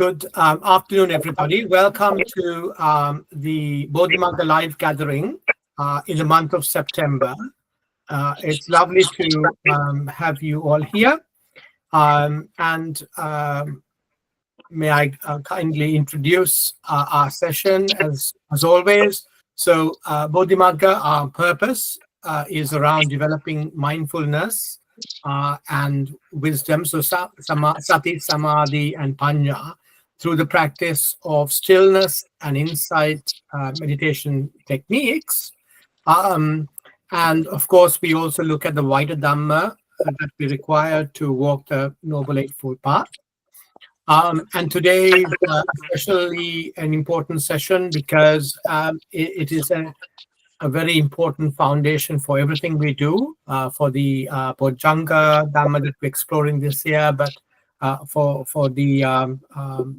Good afternoon, everybody. Welcome to the BODHI MAGGA live gathering in the month of September. It's lovely to have you all here. May I kindly introduce our session as always. So BODHI MAGGA, our purpose is around developing mindfulness and wisdom, so sati, samadhi, and panya, through the practice of stillness and insight meditation techniques. And of course, we also look at the wider Dhamma that we require to walk the Noble Eightfold Path. And today is especially an important session because it is a very important foundation for everything we do, for the Bojjanga Dhamma that we're exploring this year, but for the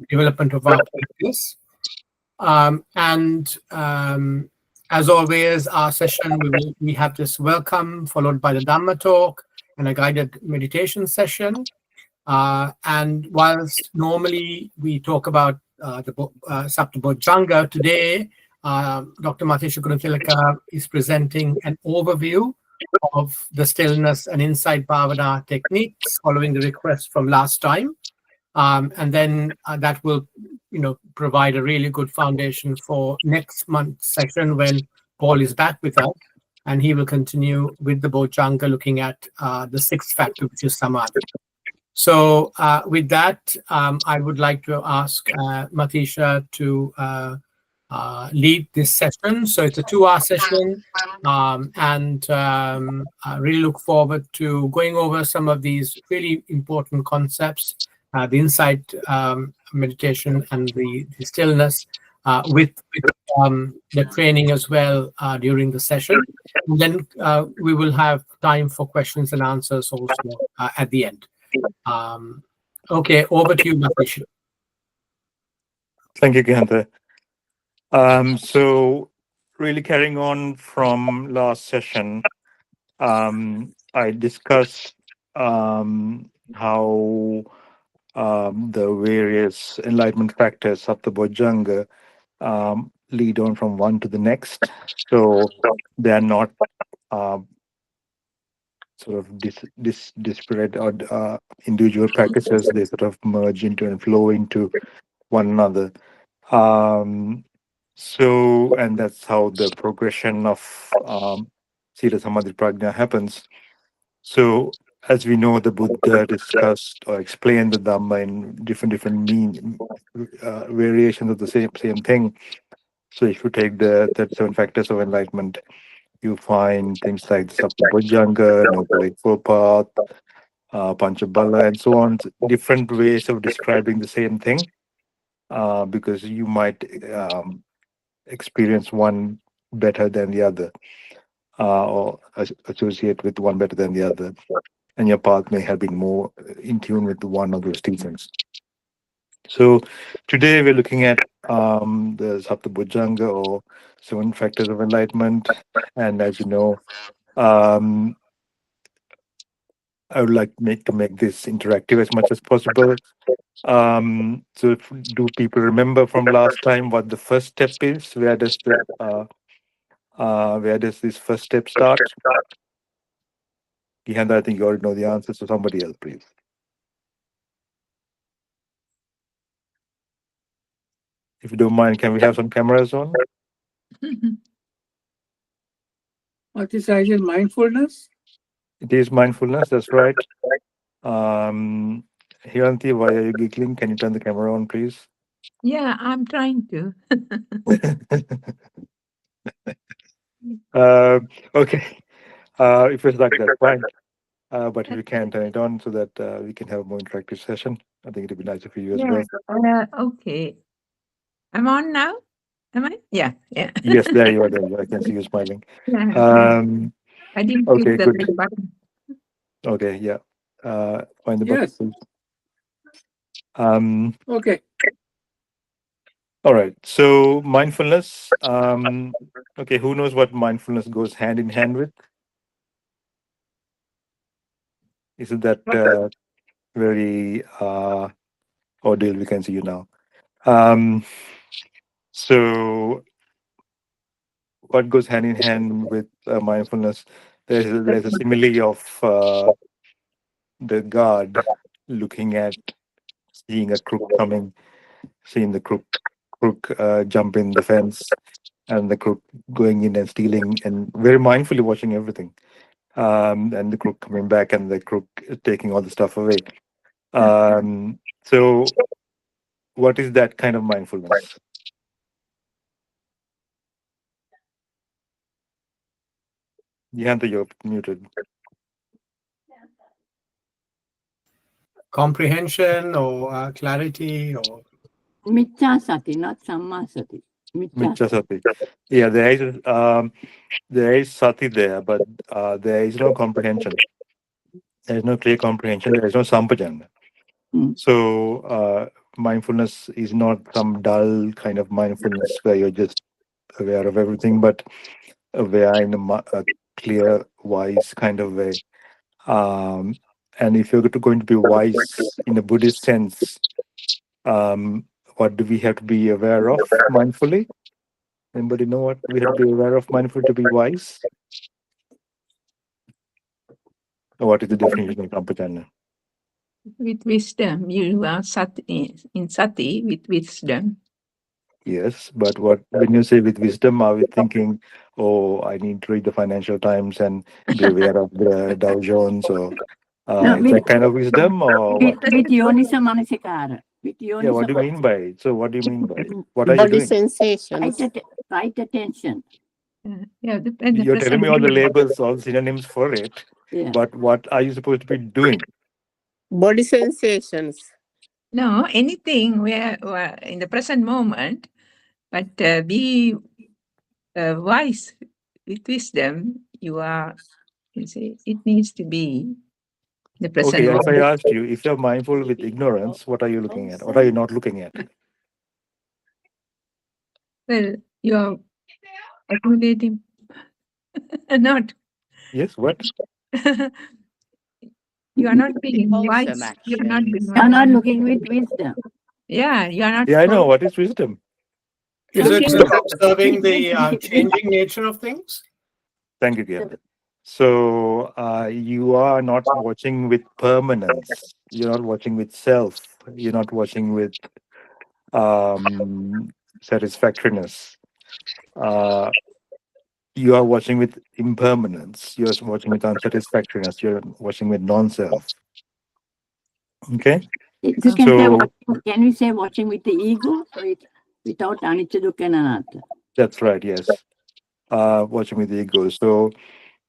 development of our practice. As always, our session, we have this welcome followed by the Dhamma Talk and a guided meditation session. And whilst normally we talk about the Sapta Bojjanga, today Dr. Matheesha Gunathileke is presenting an overview of the stillness and insight bhavana techniques following the request from last time. And then that will, provide a really good foundation for next month's session when Paul is back with us, and he will continue with the Bojjanga, looking at the sixth factor, which is Samadhi. So with that, I would like to ask Matheesha to lead this session. So it's a 2-hour session, and I really look forward to going over some of these really important concepts, the insight meditation and the stillness with the training as well during the session. And then we will have time for questions and answers also at the end. Okay, over to you, Matheesha. Thank you, Gandha. So really carrying on from last session, I discussed how the various enlightenment factors of the Bojjanga lead on from one to the next. So they are not sort of disparate or individual practices. They sort of merge into and flow into one another. And that's how the progression of Sila Samadhi Prajna happens. So as we know, the Buddha discussed or explained the Dhamma in different variations of the same thing. So if you take the 37 factors of enlightenment, you find things like the Sapta Bojjanga, Noble Eightfold Path, Panchabala, and so on. Different ways of describing the same thing, because you might experience one better than the other, or associate with one better than the other, and your path may have been more in tune with one of those teachings. So today we're looking at the Sapta Bojjanga, or 7 factors of enlightenment. And as you know, I would like to make this interactive as much as possible. So do people remember from last time what the first step is? Where does this first step start? Gihanda, I think you already know the answer, so somebody else, please. If you don't mind, can we have some cameras on? What is mindfulness? It is mindfulness, that's right. Hiranti, why are you giggling? Can you turn the camera on, please? Yeah, I'm trying to. Okay. If it's like that, fine. But if you can turn it on so that we can have a more interactive session, I think it'd be nicer for you as well. Okay. I'm on now? Am I? Yeah. Yes, there you are. I can see you smiling. Yeah. I didn't okay, click the good. big button. Okay, yeah. Find the Yes. button, please. Okay. All right. So mindfulness. Okay, who knows what mindfulness goes hand in hand with? Isn't that very Or Dale, we can see you now. So what goes hand in hand with mindfulness? There's a simile of the guard looking at, seeing a crook coming, seeing the crook jump in the fence, and the crook going in and stealing, and very mindfully watching everything. And the crook coming back, and the crook taking all the stuff away. So, what is that kind of mindfulness? Yanta, you're muted. Comprehension or clarity or Miccha sati, not samma sati. Miccha sati. Yeah, there is sati there, but there is no comprehension. There is no clear comprehension. There is no sampajanya. Mm. So mindfulness is not some dull kind of mindfulness where you're just aware of everything, but aware in a clear, wise kind of way. And if you're going to be wise in a Buddhist sense, what do we have to be aware of mindfully? Anybody know what we have to be aware of mindfully to be wise? Or what is the definition of sampajanya? With wisdom, you are sati, in sati with wisdom. Yes, but when you say with wisdom, are we thinking, oh, I need to read the Financial Times and be aware of the Dow Jones, or No, is that kind of wisdom, or what? with yonisa manasikara. With Yeah, what do you yonisa mean by it? So, what do you mean by it? What are you Body doing? sensations. right attention. Yeah, the You're telling me all the labels, all the synonyms for it, Yeah. but what are you supposed to be doing? Body sensations. No, anything where in the present moment, but be wise with wisdom. You are. You see, it needs to be the present Okay, if I moment. asked you, if you're mindful with ignorance, what are you looking at? What are you not looking at? Well, you are accommodating. Not. Yes, what? You are not being Wholesome wise. You are not being You're not wise. looking with wisdom. Yeah, you are not. Yeah, I know. What is wisdom? is it Looking- observing the changing nature of things? Thank you, Gabriel. So you are not watching with permanence. You're not watching with self. You're not watching with satisfactoriness. Uh, you are watching with impermanence. You're watching with unsatisfactoriness. You're watching with non-self. Okay. You can say, So can we say watching with the ego or without anicca dukkha and anatta? that's right. Yes. Watching with the ego. So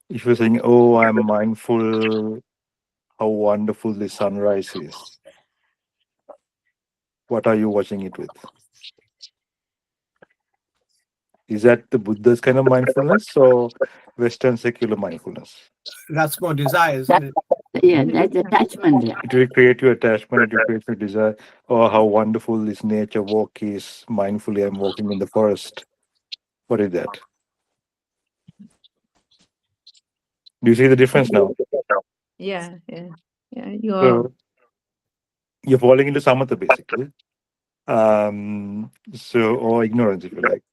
if you're saying, "Oh, I'm mindful, how wonderful the sunrise is," what are you watching it with? Is that the Buddha's kind of mindfulness or Western secular mindfulness? That's more desire, isn't it? Yeah, that's attachment there. It will create your attachment, it will create your desire. Oh, how wonderful this nature walk is. Mindfully, I'm walking in the forest. What is that? Do you see the difference now? Yeah, yeah, yeah. You are. So you're falling into samatha, basically. Or ignorance, if you like.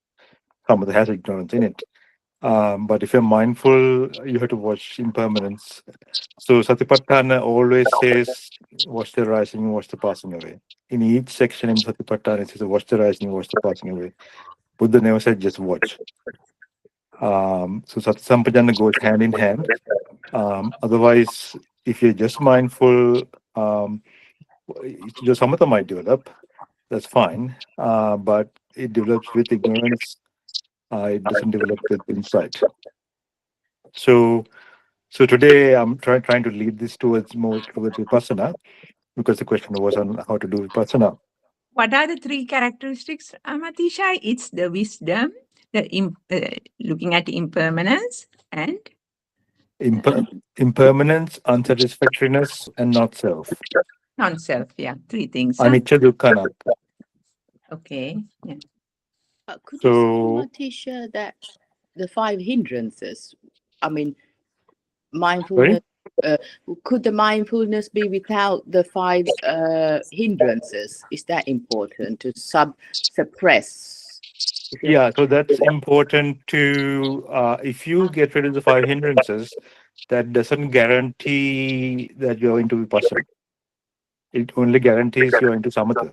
Samatha has ignorance in it. But if you're mindful, you have to watch impermanence. So Satipatthana always says, watch the rising, watch the passing away. In each section in Satipatthana, it says, watch the rising, watch the passing away. Buddha never said just watch. So Sati Sampajana goes hand in hand. Otherwise, if you're just mindful, your samatha might develop. That's fine. But it develops with ignorance. It doesn't develop with insight. So today I'm trying to lead this towards Vipassana, because the question was on how to do Vipassana. What are the three characteristics, Matheesha? It's the wisdom, looking at impermanence, and Impermanence, unsatisfactoriness, and not self. non-self. Yeah, three things. Huh? Anicca, dukkha, anatta. Okay. Yeah. Could you So say, Matheesha, that the five hindrances, I mean, mindfulness, sorry? could the mindfulness be without the five hindrances? Is that important to suppress? Yeah, so that's important to, if you get rid of the five hindrances, that doesn't guarantee that you're into Vipassana. It only guarantees you're into Samatha.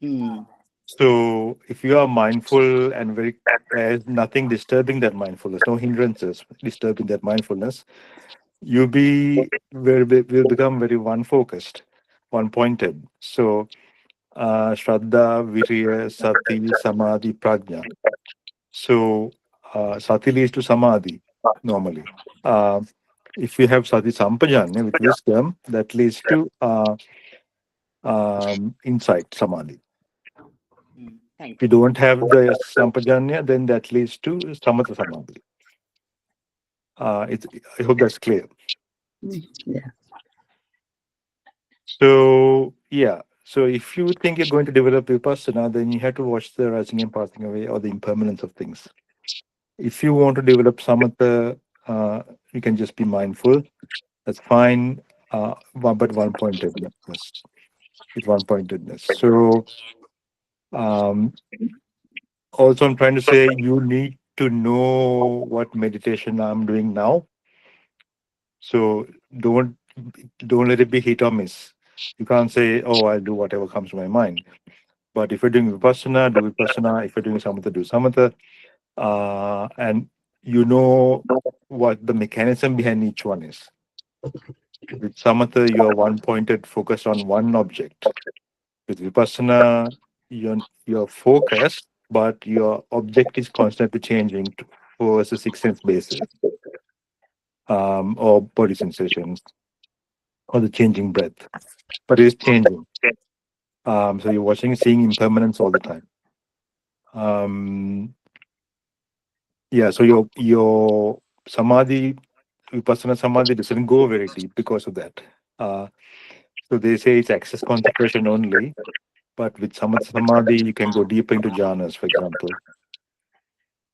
Mm. So if you are mindful and there's nothing disturbing that mindfulness, no hindrances disturbing that mindfulness, will become very one focused, one pointed. So Shraddha, Virya, Sati, Samadhi, Prajna. So Sati leads to Samadhi normally. Uh, if you have Sati Sampajanya with wisdom, that leads to insight, Samadhi. Thank If you don't have the Sampajanya, then that leads to Samatha Samadhi. I hope that's clear. Yeah. So, yeah. So if you think you're going to develop Vipassana, then you have to watch the rising and passing away or the impermanence of things. If you want to develop Samatha, you can just be mindful. That's fine. But one-pointedness. With one-pointedness. So, also I'm trying to say you need to know what meditation I'm doing now. So don't let it be hit or miss. You can't say, oh, I'll do whatever comes to my mind. But if you're doing Vipassana, do Vipassana. If you're doing Samatha, do Samatha. And you know what the mechanism behind each one is. With Samatha, you are one-pointed, focused on one object. With Vipassana, you're focused, but your object is constantly changing towards a sixth sense basis, or body sensations, or the changing breath. But it's changing. So you're seeing impermanence all the time. Yeah, so your Samadhi, Vipassana Samadhi doesn't go very deep because of that. So they say it's access concentration only, but with Samatha Samadhi, you can go deeper into jhanas, for example.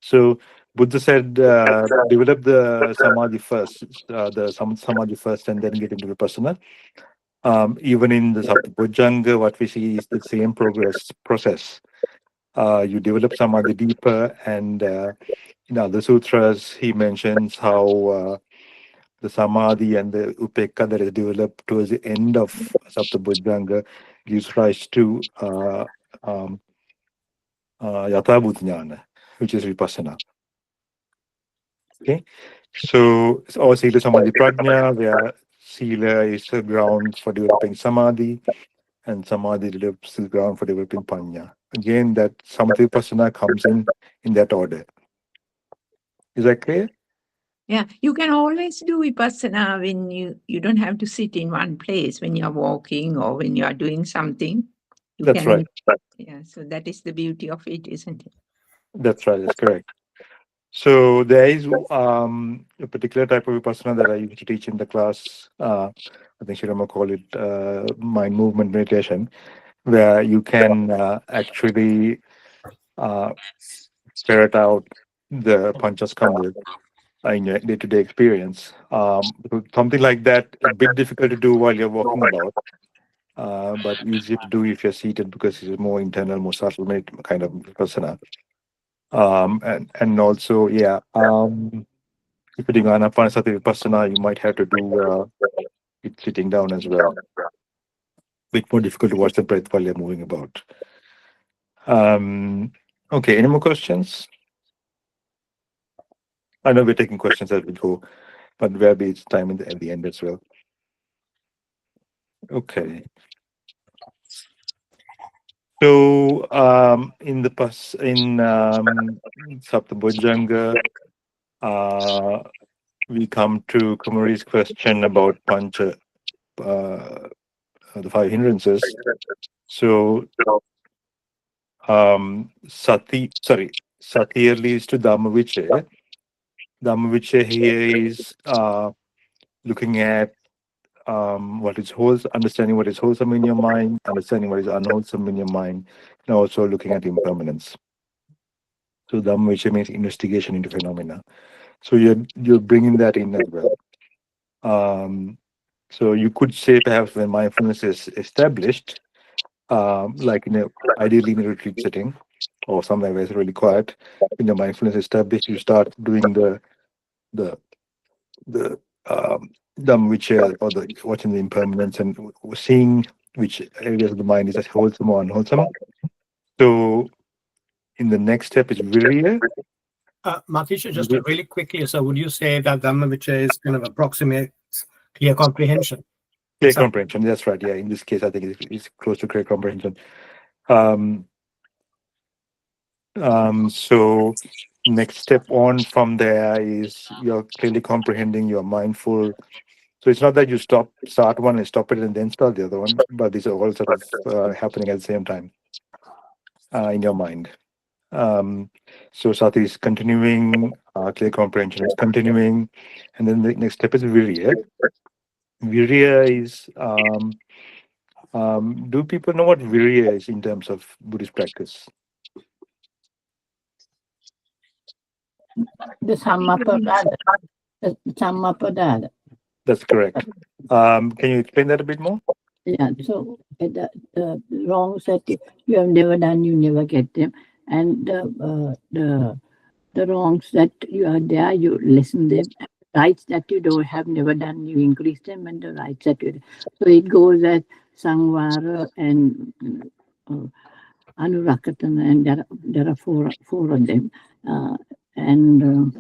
So Buddha said, develop the Samadhi first, the Samadhi first, and then get into Vipassana. Even in the Bojjanga, what we see is the same process. You develop Samadhi deeper, and in other sutras, he mentions how the Samadhi and the Upekka that is developed towards the end of Sapta Bojjanga gives rise to Yathabhuta Jnana, which is Vipassana. Okay, so it's all Sila Samadhi Prajna, where Sila is the ground for developing Samadhi, and Samadhi develops the ground for developing Panya. Again, that Samatha Vipassana comes in that order. Is that clear? Yeah, you can always do Vipassana when you don't have to sit in one place when you're walking or when you are doing something. That's right. Yeah, so that is the beauty of it, isn't it? That's right. That's correct. So there is a particular type of Vipassana that I used to teach in the class. I think Shirama call it mind movement meditation, where you can actually ferret out the panchaskandha in your day-to-day experience. Something like that, a bit difficult to do while you're walking about, but easier to do if you're seated because it's more internal, more subtle kind of Vipassana. And also, yeah, if you're doing Anapanasati Vipassana, you might have to do it sitting down as well. Bit more difficult to watch the breath while you're moving about. Okay, any more questions? I know we're taking questions as we go, but there'll be time at the end as well. Okay. So in Sapta Bojjanga, we come to Kumari's question about pancha, the five hindrances. So Sati leads to Dhamma Vichaya here is looking at understanding what is wholesome in your mind, understanding what is unwholesome in your mind, and also looking at impermanence. So Dhamma Vichaya means investigation into phenomena. So you're bringing that in as well. So you could say perhaps when mindfulness is established, like ideally in a retreat setting or somewhere where it's really quiet, when your mindfulness is established, you start doing the the Dham, which or the watching the impermanence and seeing which areas of the mind is as wholesome or unwholesome. So in the next step is virya. Matheesha, just really quickly, so would you say that Dhamma Vichaya is kind of approximates clear comprehension? Clear comprehension. That's right. Yeah. In this case, I think it's close to clear comprehension. So next step on from there is you're clearly comprehending, you're mindful. So it's not that you start one and stop it and then start the other one, but these are all sort of happening at the same time in your mind. So Sati is continuing, clear comprehension is continuing, and then the next step is virya. Virya is do people know what virya is in terms of Buddhist practice? The Sammapada. The Sammapada. That's correct. Can you explain that a bit more? Yeah, so the wrongs that you have never done, you never get them. And the wrongs that you are there, you lessen them. Rights that you don't have never done, you increase them. And the rights that you... So it goes as Sangvara and Anurakatana, and there are four of them. And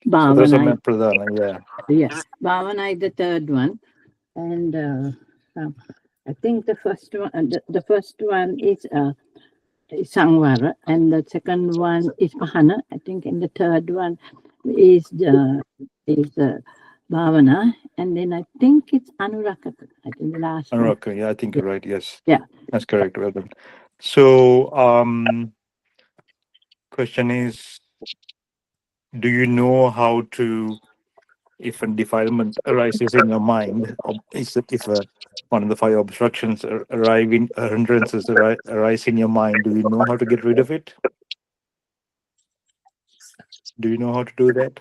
Bhavana. Pradhana, yeah. Yeah, Bhavana is the third one. And I think the first one, the first one is Sangvara, and the second one is Pahana. I think, and the third one is Bhavana, and then I think it's Anurakata. I think the last one. Anurakata, yeah, I think you're right. Yes, Yeah, that's correct. Well done. So, question is, do you know how to, if a defilement arises in your mind, or if one of the five obstructions hindrances arise in your mind, do you know how to get rid of it? Do you know how to do that?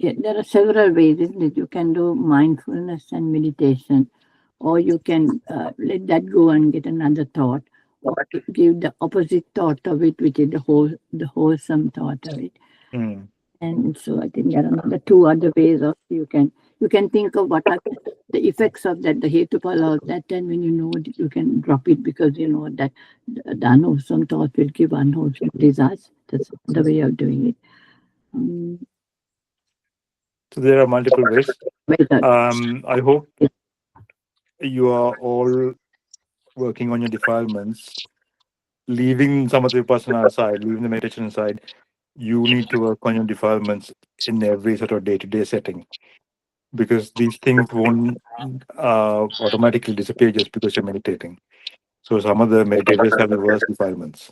yeah, there are several ways, isn't it? You can do mindfulness and meditation, or you can let that go and get another thought, or give the opposite thought of it, which is the wholesome thought of it. Mm. And so I think there are the two other ways of you can think of what are the effects of that, the hetupala of that, and when you know it, you can drop it because you know that the unwholesome thought will give unwholesome desires. That's the way of doing it. So there are multiple ways. Well, I hope you are all working on your defilements, leaving some of the Vipassana aside, leaving the meditation aside. You need to work on your defilements in every sort of day-to-day setting, because these things won't automatically disappear just because you're meditating. So some of the meditators have the worst defilements.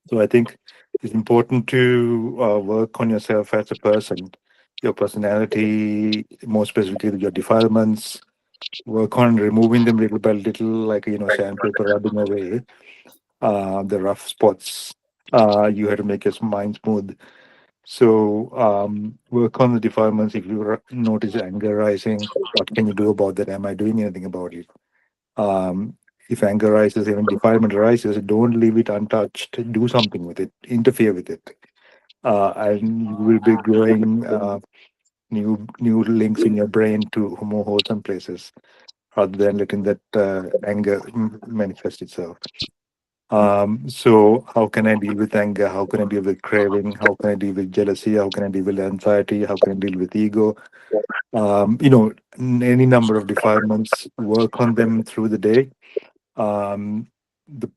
So I think it's important to work on yourself as a person, your personality, more specifically your defilements. Work on removing them little by little, like sandpaper, rubbing away the rough spots. You have to make your mind smooth. So work on the defilements. If you notice anger rising, what can you do about that? Am I doing anything about it? If anger rises, even defilement arises, don't leave it untouched. Do something with it. Interfere with it, and you will be growing new links in your brain to more wholesome places, rather than letting that anger manifest itself. So how can I deal with anger? How can I deal with craving? How can I deal with jealousy? How can I deal with anxiety? How can I deal with ego? Any number of defilements, work on them through the day. Um, the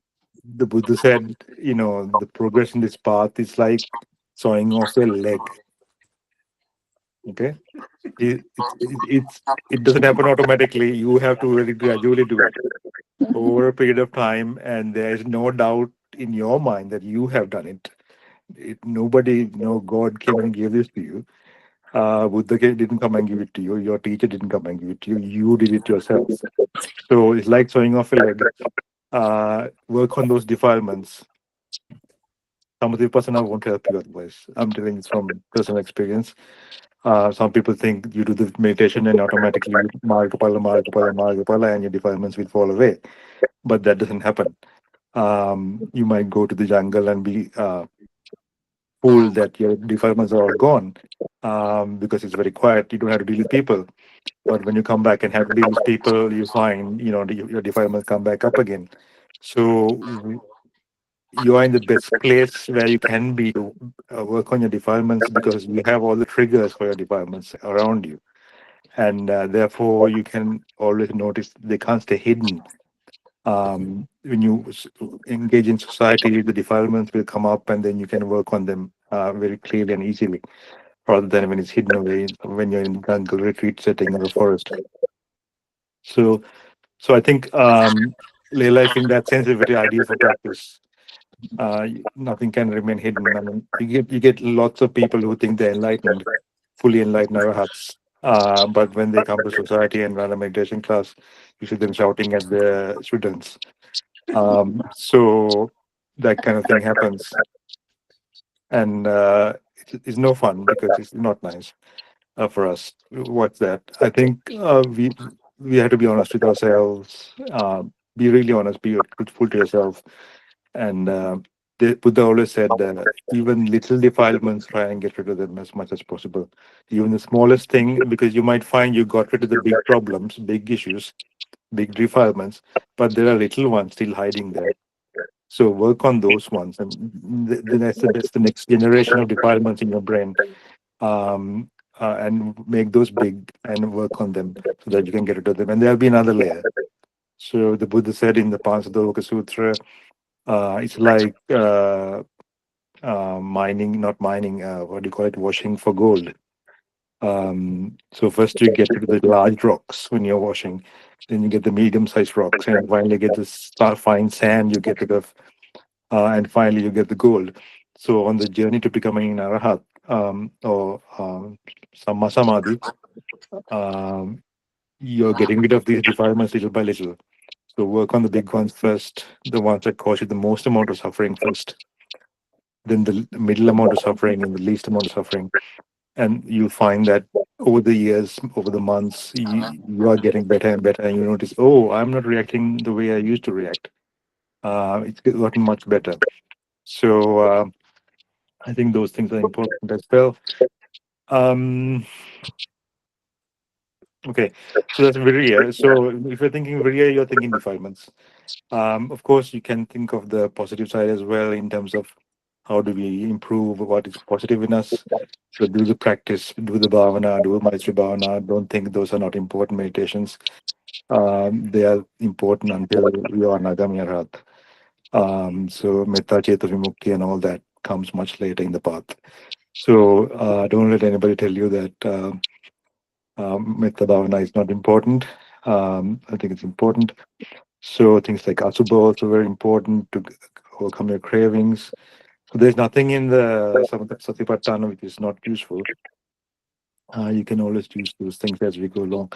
the Buddha said, the progress in this path is like sawing off a leg. Okay, it doesn't happen automatically. You have to really gradually do it over a period of time, and there is no doubt in your mind that you have done it. Nobody, no God came and gave this to you. Buddha didn't come and give it to you. Your teacher didn't come and give it to you. You did it yourself. So it's like sawing off a leg. Work on those defilements. Some of the Vipassana won't help you otherwise. I'm telling you from personal experience. Some people think you do the meditation and automatically Margapala, and your defilements will fall away. But that doesn't happen. You might go to the jungle and be fooled that your defilements are all gone because it's very quiet. You don't have to deal with people. But when you come back and have to deal with people, you find, your defilements come back up again. So you are in the best place where you can be to work on your defilements because you have all the triggers for your defilements around you. And therefore, you can always notice they can't stay hidden. When you engage in society, the defilements will come up and then you can work on them very clearly and easily rather than when it's hidden away when you're in jungle retreat setting or a forest. So I think lay life in that sense is very ideal for practice. Nothing can remain hidden. I mean, you get lots of people who think they're enlightened, fully enlightened arahats. But when they come to society and run a meditation class, you see them shouting at the students. So that kind of thing happens, and it's no fun because it's not nice for us. What's that? I think we have to be honest with ourselves. Be really honest. Be truthful to yourself. And the Buddha always said that even little defilements, try and get rid of them as much as possible. Even the smallest thing, because you might find you got rid of the big problems, big issues, big defilements, but there are little ones still hiding there. So work on those ones, and that's the next generation of defilements in your brain, and make those big and work on them so that you can get rid of them. And there'll be another layer. So the Buddha said in the Panchadaloka Sutra, it's like mining, not mining. What do you call it? Washing for gold. So first you get rid of the large rocks when you're washing, then you get the medium-sized rocks, and finally get the fine sand you get rid of, and finally you get the gold. So on the journey to becoming an arahat or samma samadhi, you're getting rid of these defilements little by little. So work on the big ones first, the ones that cause you the most amount of suffering first, then the middle amount of suffering and the least amount of suffering. And you'll find that over the years, over the months, you are getting better and better, and you notice, oh, I'm not reacting the way I used to react. It's gotten much better. So I think those things are important as well. Okay, so that's Virya. So if you're thinking Virya, you're thinking defilements. Of course, you can think of the positive side as well in terms of how do we improve what is positive in us. So do the practice, do the bhavana, do Maitri bhavana. Don't think those are not important meditations. They are important until you are Nagami Arhat. So Metta Cheta Vimukti and all that comes much later in the path. So don't let anybody tell you that Metta Bhavana is not important. I think it's important. So things like Asubha also very important to overcome your cravings. So there's nothing in the Samatha Satipatthana which is not useful. You can always use those things as we go along.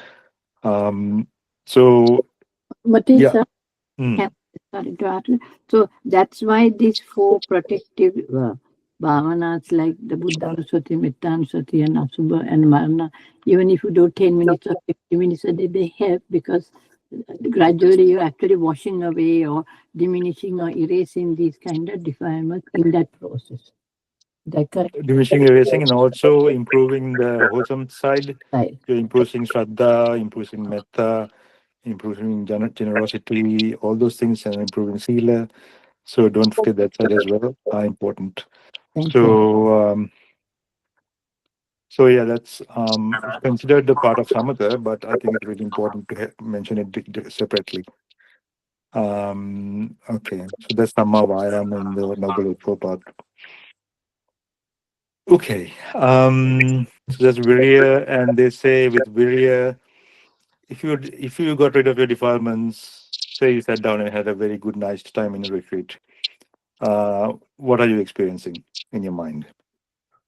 So Matheesha, Mm. sorry to ask you. So that's why these four protective bhavanas like the Buddhanusati, Mittanusati, and Asubha and Marana, even if you do 10 minutes or 50 minutes a day, they help because gradually you're actually washing away or diminishing or erasing these kind of defilements in that process. Is that correct? Diminishing, erasing, and also improving the wholesome side. Right. You're improving Shraddha, improving Metta, improving generosity, all those things, and improving Sila. So don't forget that side as well. Are important. Thank you. So yeah, that's considered the part of Samatha, but I think it's really important to mention it separately. Okay, so that's Dhamma Vayam in the Noble Eightfold Path. Okay, so that's Virya, and they say with Virya, if you got rid of your defilements, say you sat down and had a very good nice time in a retreat, what are you experiencing in your mind?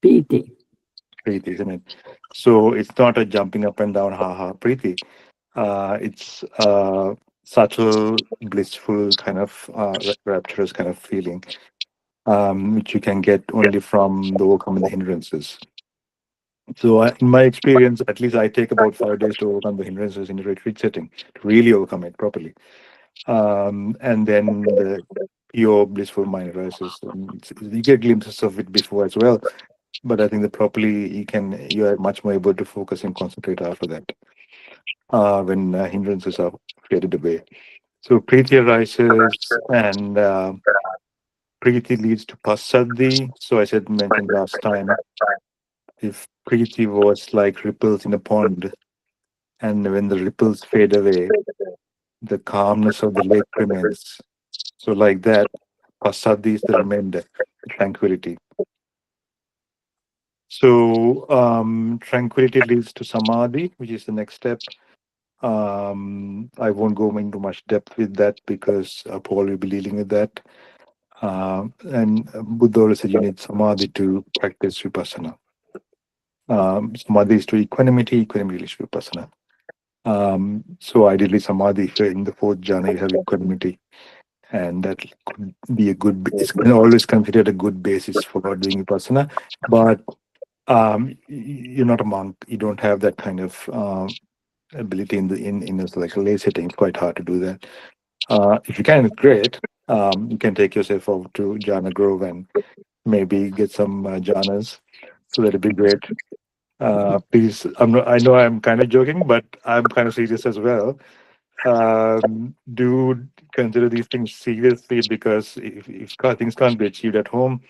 Preeti. Preeti, isn't it? So it's not a jumping up and down, ha ha, Preeti. It's subtle, blissful kind of rapturous kind of feeling, which you can get only from the overcoming the hindrances. So in my experience, at least I take about 5 days to overcome the hindrances in a retreat setting, to really overcome it properly. And then the pure blissful mind arises. And you get glimpses of it before as well, but I think that properly you are much more able to focus and concentrate after that, when hindrances are faded away. So Preeti arises, and Preeti leads to Passaddhi. So I mentioned last time, if Preeti was like ripples in a pond, and when the ripples fade away, the calmness of the lake remains. So like that, Passaddhi is the remainder, the tranquility. So tranquility leads to Samadhi, which is the next step. I won't go into much depth with that because Paul will be dealing with that. And Buddha always said you need Samadhi to practice Vipassana. Samadhi is to equanimity, equanimity is to Vipassana. So ideally, Samadhi, if you're in the fourth jhana, you have equanimity, and that could be it's always considered a good basis for doing Vipassana. But you're not a monk, you don't have that kind of ability in a, like a lay setting. It's quite hard to do that. If you can, it's great. You can take yourself over to Jhana Grove and maybe get some jhanas. So that'd be great. Please, I know I'm kind of joking, but I'm kind of serious as well. Do consider these things seriously, because if things can't be achieved at home,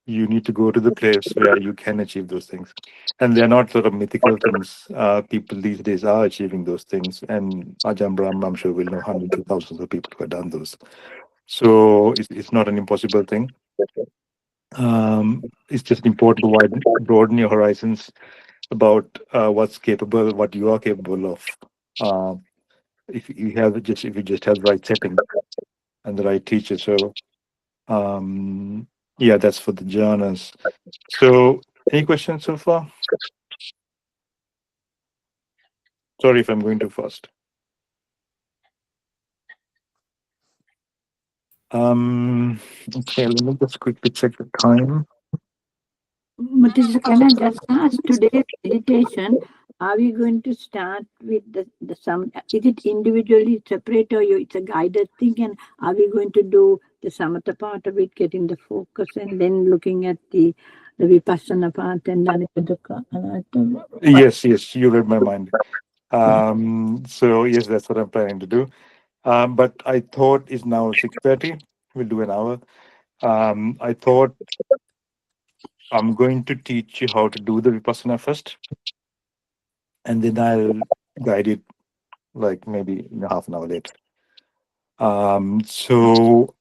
you need to go to the place where you can achieve those things. And they're not sort of mythical things. People these days are achieving those things. And Ajahn Brahm, I'm sure, will know hundreds of thousands of people who have done those. So it's not an impossible thing. It's just important to broaden your horizons about what you are capable of. If you just have the right setting and the right teacher. So yeah, that's for the jhanas. So any questions so far? Sorry if I'm going too fast. Okay, let me just quickly check the time. Matheesha, can I just ask, today's meditation, are we going to start with the some? Is it individually separate, or it's a guided thing? And are we going to do the samatha part of it, getting the focus, and then looking at the vipassana part, and then Yes, you read my mind. So yes, that's what I'm planning to do. But I thought it's now 6:30. We'll do an hour. I thought I'm going to teach you how to do the vipassana first, and then I'll guide it like maybe half an hour later. So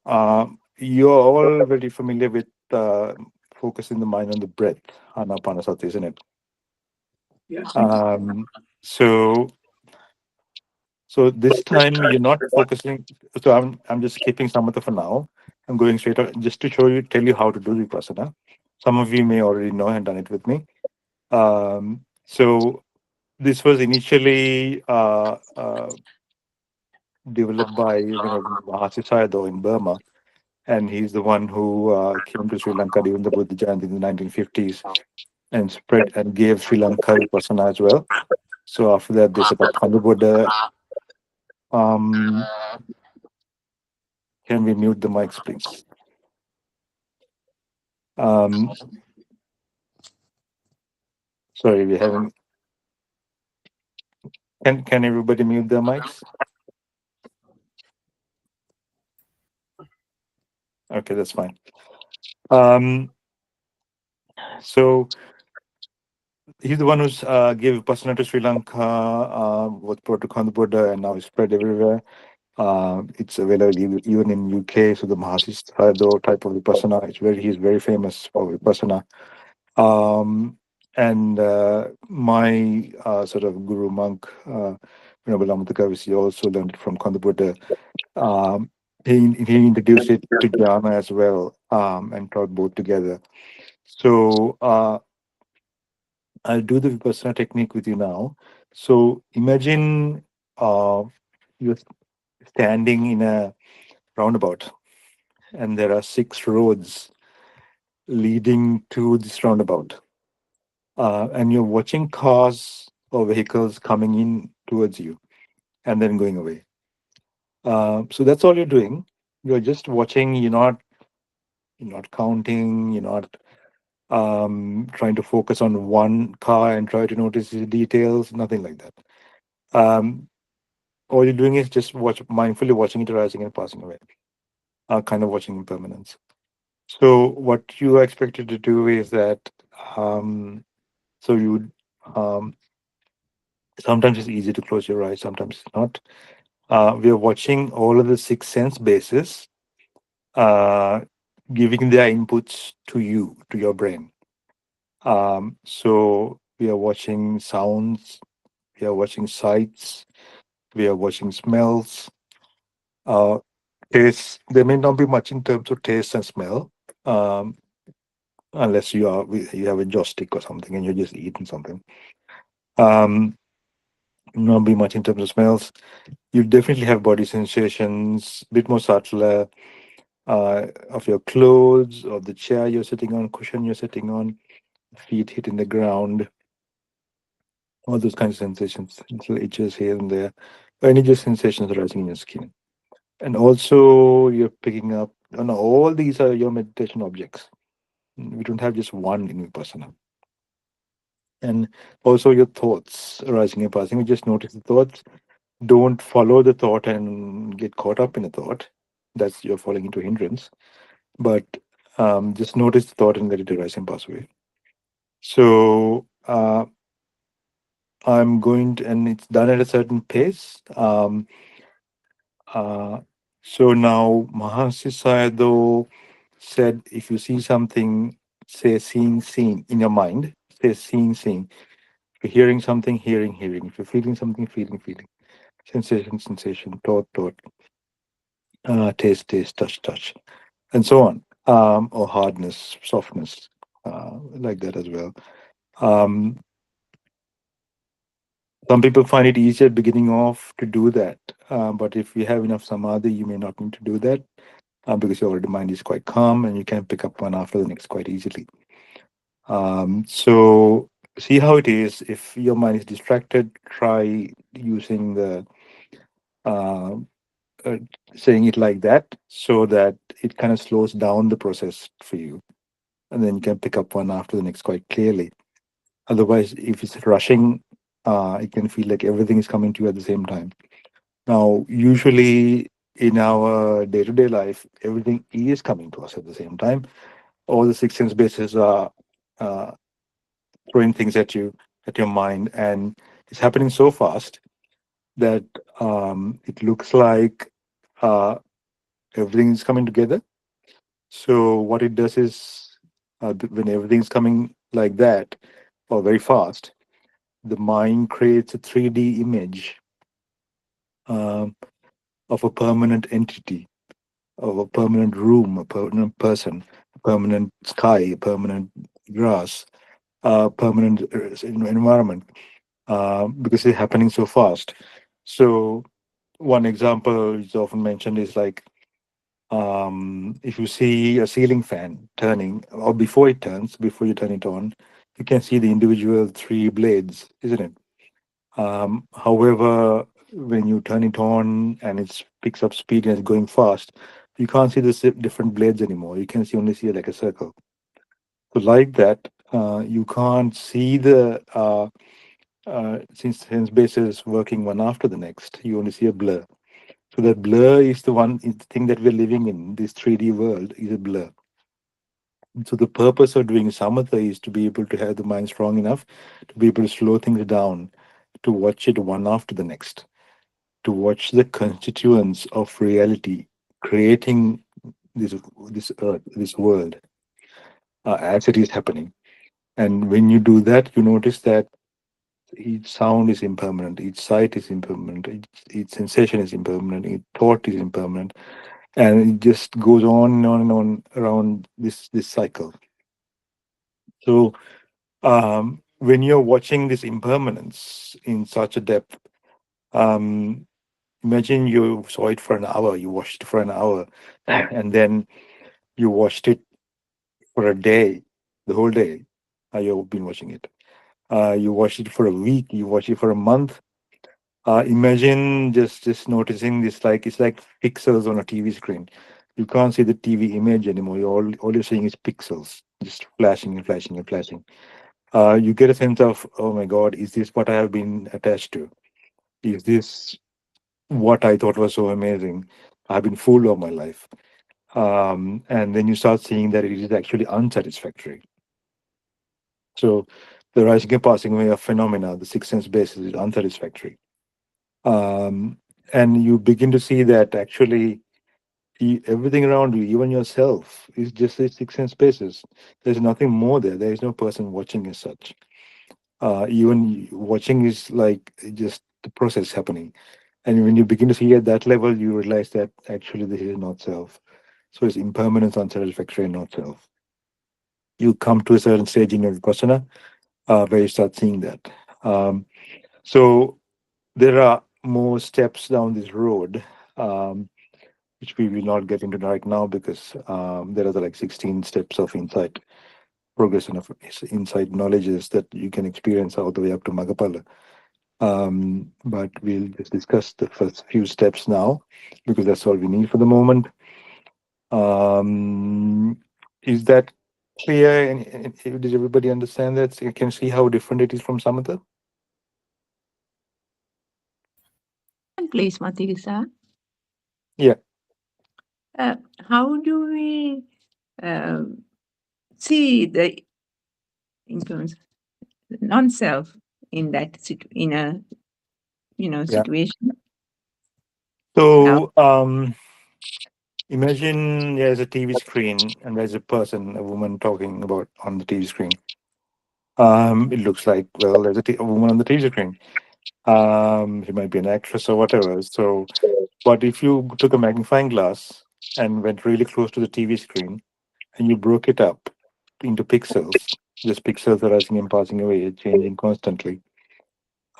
you're all very familiar with focusing the mind on the breath, anapanasati, isn't it? Yes. So this time you're not focusing. So I'm just skipping samatha for now. I'm going straight on just to tell you how to do vipassana. Some of you may already know and done it with me. So this was initially developed by Matheesha in Burma, and he's the one who came to Sri Lanka during the Buddha Jayanti in the 1950s and spread and gave Sri Lanka Vipassana as well. So after that, they set up Buddha. Can we mute the mics, please? Sorry, we're having. Can everybody mute their mics? Okay, that's fine. So he's the one who's gave Vipassana to Sri Lanka, was brought to Buddha, and now it's spread everywhere. It's available even in UK. So the Matheesha type of Vipassana, he's very famous for Vipassana. And my sort of guru monk, Venerable also learned it from Buddha. He introduced it to jhana as well, and taught both together. So I'll do the Vipassana technique with you now. So imagine you're standing in a roundabout, and there are 6 roads leading to this roundabout. and you're watching cars or vehicles coming in towards you and then going away. So that's all you're doing. You're just watching. You're not counting. You're not trying to focus on one car and try to notice the details. Nothing like that. All you're doing is just mindfully watching it arising and passing away. Kind of watching impermanence. So what you are expected to do is that. So you. Sometimes it's easy to close your eyes. Sometimes it's not. We are watching all of the six sense bases, giving their inputs to you, to your brain. So we are watching sounds, we are watching sights, we are watching smells, taste. There may not be much in terms of taste and smell, um, unless you have a joystick or something and you're just eating something. Not be much in terms of smells. You definitely have body sensations, a bit more subtler, of your clothes, or the chair you're sitting on, cushion you're sitting on, feet hitting the ground, all those kinds of sensations, little itches here and there, any just sensations arising in your skin. And also, you're picking up, no, all these are your meditation objects. We don't have just one in Vipassana. And also, your thoughts arising and passing. We just notice the thoughts. Don't follow the thought and get caught up in a thought. That's you're falling into hindrance. But just notice the thought and let it arise and pass away. So I'm going to, and it's done at a certain pace. So now Mahasi Sayadaw said, if you see something, say seeing in your mind, say seeing. If you're hearing something, hearing. If you're feeling something, feeling. Sensation, thought, taste, touch, and so on. Or hardness, softness, like that as well. Some people find it easier beginning off to do that. But if you have enough samadhi, you may not need to do that because your already mind is quite calm and you can pick up one after the next quite easily. So see how it is. If your mind is distracted, try using the uh, saying it like that so that it kind of slows down the process for you. And then you can pick up one after the next quite clearly. Otherwise, if it's rushing, it can feel like everything is coming to you at the same time. Now, usually in our day-to-day life, everything is coming to us at the same time. All the six sense bases are uh, throwing things at you, at your mind, and it's happening so fast that it looks like everything is coming together. So what it does is, when everything's coming like that or very fast, the mind creates a 3D image um, of a permanent entity, of a permanent room, a permanent person, a permanent sky, a permanent grass, a permanent environment, because it's happening so fast. So one example is often mentioned is like, if you see a ceiling fan turning, or before it turns, before you turn it on, you can see the individual three blades, isn't it? However, when you turn it on and it picks up speed and it's going fast, you can't see the different blades anymore. You can only see like a circle. So like that, you can't see the sense bases working one after the next. You only see a blur. So that blur is is the thing that we're living in. This 3D world is a blur. So the purpose of doing samatha is to be able to have the mind strong enough to be able to slow things down, to watch it one after the next, to watch the constituents of reality creating this earth, this world, as it is happening. And when you do that, you notice that each sound is impermanent, each sight is impermanent, each sensation is impermanent, each thought is impermanent, and it just goes on and on and on around this cycle. So when you're watching this impermanence in such a depth, imagine you saw it for an hour, you watched it for an hour, and then you watched it for a day, the whole day. You've been watching it. You watch it for a week, you watch it for a month. Imagine just noticing this, like it's like pixels on a TV screen. You can't see the TV image anymore. All you're seeing is pixels, just flashing and flashing and flashing. You get a sense of, oh my God, is this what I have been attached to? Is this what I thought was so amazing? I've been fooled all my life. And then you start seeing that it is actually unsatisfactory. So the rising and passing away of phenomena, the sixth sense basis, is unsatisfactory. And you begin to see that actually everything around you, even yourself, is just a sixth sense basis. There's nothing more there. There is no person watching as such. Even watching is like just the process happening. And when you begin to see at that level, you realize that actually this is not self. So it's impermanence, unsatisfactory, and not self. You come to a certain stage in your Vipassana where you start seeing that. So there are more steps down this road, which we will not get into right now because there are like 16 steps of insight, progression of insight knowledges that you can experience all the way up to Maggapala. But we'll just discuss the first few steps now because that's all we need for the moment. Is that clear? And did everybody understand that? So you can see how different it is from Samatha? Please, Matheesha. Yeah. How do we see the influence non-self in that in a Yeah. situation? So imagine there's a TV screen and there's a person, a woman talking about on the TV screen. It looks like, well, there's a woman on the TV screen. She might be an actress or whatever. So, but if you took a magnifying glass and went really close to the TV screen and you broke it up into pixels, just pixels arising and passing away, changing constantly.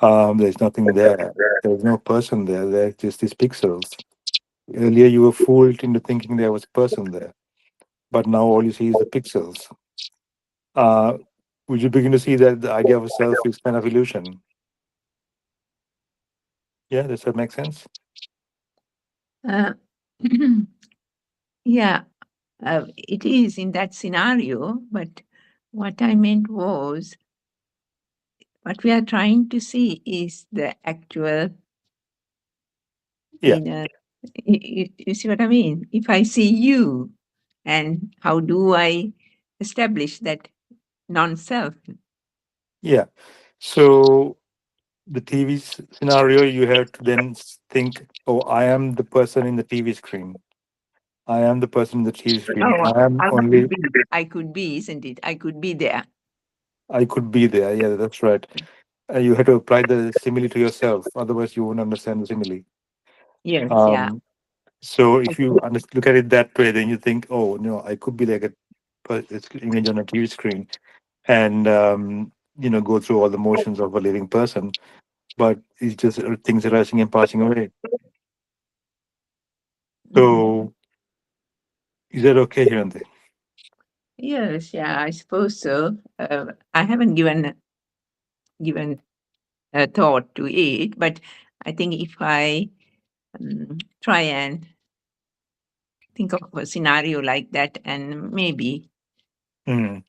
There's nothing there. There's no person there. There's just these pixels. Earlier, you were fooled into thinking there was a person there, but now all you see is the pixels. Uh, would you begin to see that the idea of a self is kind of illusion? Yeah, does that make sense? Uh, yeah, it is in that scenario, but what I meant was what we are trying to see is the actual Yeah, inner. You see what I mean? If I see you, and how do I establish that non-self? yeah. So the TV scenario, you have to then think, oh, I am the person in the TV screen. I am the person in the TV screen. Oh, I am only, I could be, isn't it? I could be there. I could be there. Yeah, that's right. You have to apply the simile to yourself. Otherwise, you won't understand the simile. Yes, yeah. So if you look at it that way, then you think, oh, no, I could be like a image on a TV screen and, go through all the motions of a living person. But it's just things arising and passing away. So is that okay, Hirante? Yes, yeah, I suppose so. I haven't given a thought to it, but I think if I try and think of a scenario like that, and maybe, Mm.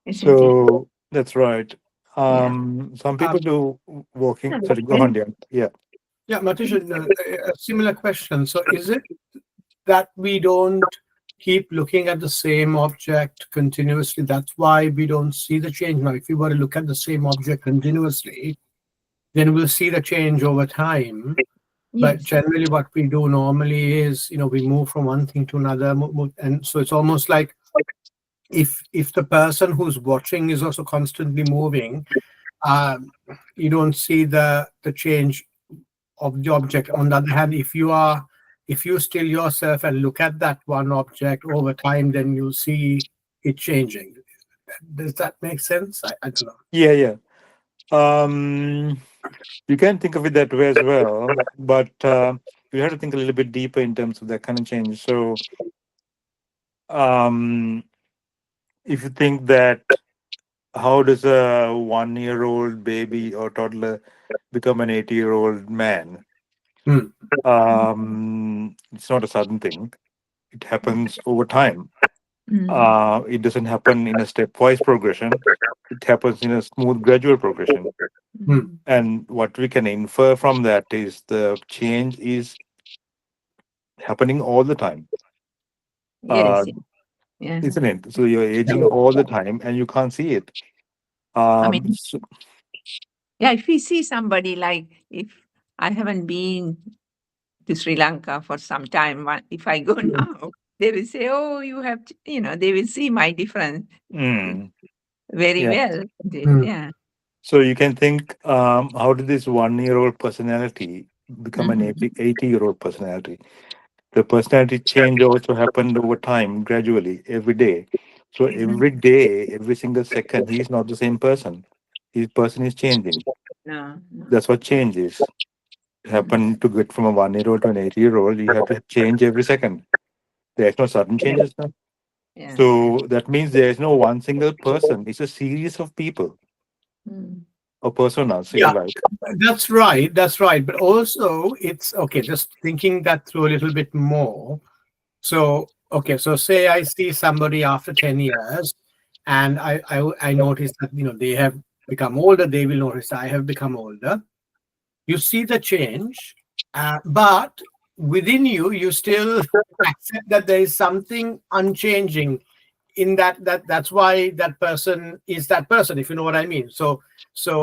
isn't it? So that's right. Yeah. Some people do walking. No, Sorry, go on, then- Dan. Yeah. Yeah, Matheesha, a similar question. So is it that we don't keep looking at the same object continuously? That's why we don't see the change. Now, if we were to look at the same object continuously, then we'll see the change over time. But Yes. generally, what we do normally is, we move from one thing to another, and so it's almost like if the person who's watching is also constantly moving, you don't see the change of the object. On the other hand, if you still yourself and look at that one object over time, then you see it changing. Does that make sense? I don't know. Yeah, yeah. You can think of it that way as well, but you have to think a little bit deeper in terms of that kind of change. So, if you think that how does a 1-year-old baby or toddler become an 80-year-old man? Hmm. It's not a sudden thing. It happens over time. Mm. It doesn't happen in a stepwise progression. It happens in a smooth, gradual progression. Hmm. Mm. And what we can infer from that is the change is happening all the time, uh, Yes. Yeah. isn't it? So you're aging all the time, and you can't see it. I mean, So, yeah, if we see somebody like, if I haven't been to Sri Lanka for some time, if I go now, they will say, "Oh, you have," they will see my difference mm, very yeah. well. Hmm. Yeah. So you can think, how did this 1-year-old personality become an Mhm. 80-year-old personality? The personality change also happened over time, gradually, every day. So every day, every single second, he's not the same person. His person is changing. No, no. That's what change is. Happen to get from a 1-year-old to an 80-year-old, you have to change every second. There's no sudden changes now. Yeah. So that means there is no one single person. It's a series of people Mm. or personas, if you Yeah, like. that's right. That's right. But also, it's okay. Just thinking that through a little bit more. So, okay. So, say I see somebody after 10 years, and I notice that they have become older. They will notice I have become older. You see the change, but within you, you still accept that there is something unchanging in that's why that person is that person, if you know what I mean. So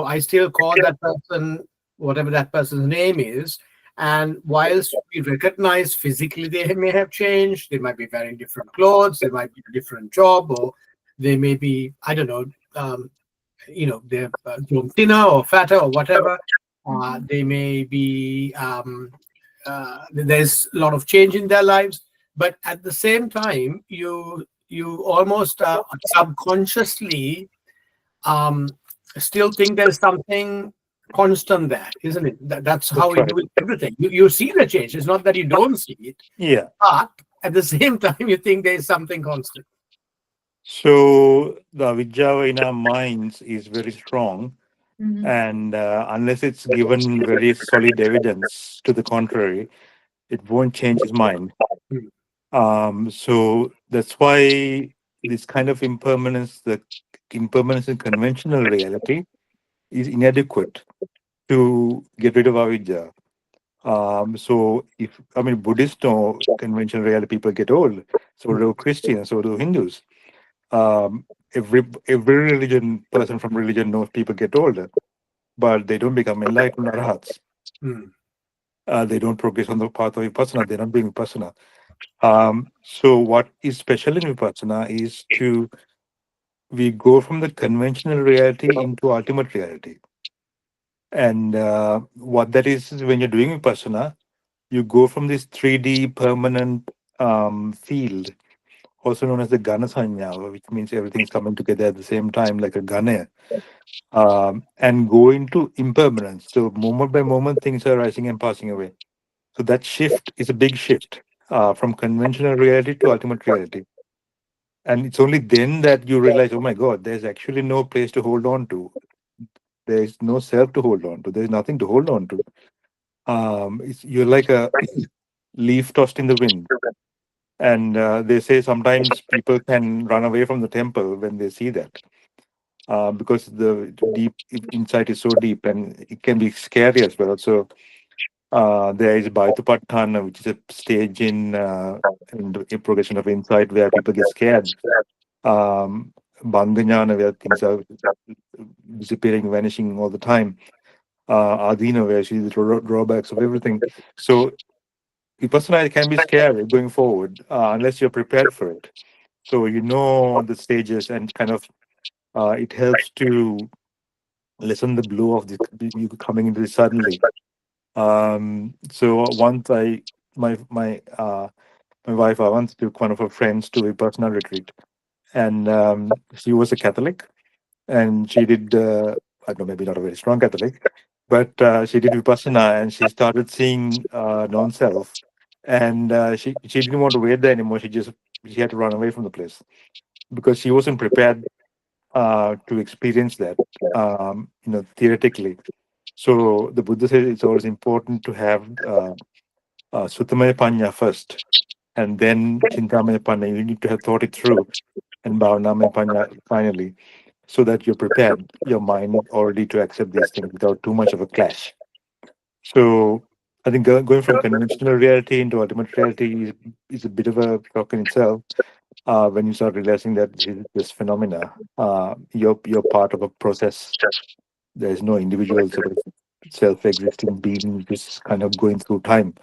I still call that person whatever that person's name is, and whilst we recognize physically they may have changed, they might be wearing different clothes, they might be a different job, or they may be, I don't know, they've grown thinner or fatter or whatever. They may be there's a lot of change in their lives, but at the same time you almost subconsciously um, still think there's something constant there, isn't it? That's how That's we right. do with everything. You see the change. It's not that you don't see it, Yeah. but at the same time you think there's something constant. So the avidya in our minds is very strong, Mhm. and unless it's given very solid evidence to the contrary, it won't change his mind. Hmm. So that's why this kind of impermanence, the impermanence in conventional reality, is inadequate to get rid of avidya. So if I mean Buddhists know conventional reality, people get old. So do Christians, so do Hindus. Um, every religion, person from religion knows people get older, but they don't become enlightened arhats. Hmm. They don't progress on the path of vipassana. They're not doing vipassana. So what is special in vipassana is we go from the conventional reality into ultimate reality. And what that is when you're doing vipassana, you go from this 3D permanent field, also known as the Ganasanya, which means everything's coming together at the same time, like a Gana, and go into impermanence. So moment by moment, things are rising and passing away. So that shift is a big shift from conventional reality to ultimate reality. And it's only then that you realize, oh my God, there's actually no place to hold on to. There's no self to hold on to. There's nothing to hold on to. You're like a leaf tossed in the wind. And they say sometimes people can run away from the temple when they see that, because the deep insight is so deep and it can be scary as well. So there is Baitupatthana, which is a stage in the progression of insight where people get scared. Um, Bandhanyana, where things are disappearing, vanishing all the time. Adina, where she the drawbacks of everything. So Vipassana can be scary going forward unless you're prepared for it. So you know the stages and kind of it helps to lessen the blow of the you coming into this suddenly. So once my wife, I once took one of her friends to a personal retreat, and she was a Catholic, and she did I don't know, maybe not a very strong Catholic, but she did Vipassana, and she started seeing non-self, and she didn't want to wait there anymore. She had to run away from the place because she wasn't prepared to experience that, theoretically. So the Buddha says it's always important to have Suttamaya Panya first, and then Chintamaya Panya. You need to have thought it through, and Bhavanamaya Panya finally, so that you're prepared, your mind already to accept these things without too much of a clash. So I think going from conventional reality into ultimate reality is a bit of a shock in itself. When you start realizing that this phenomena, you're part of a process. There is no individual sort of self-existing being just kind of going through time.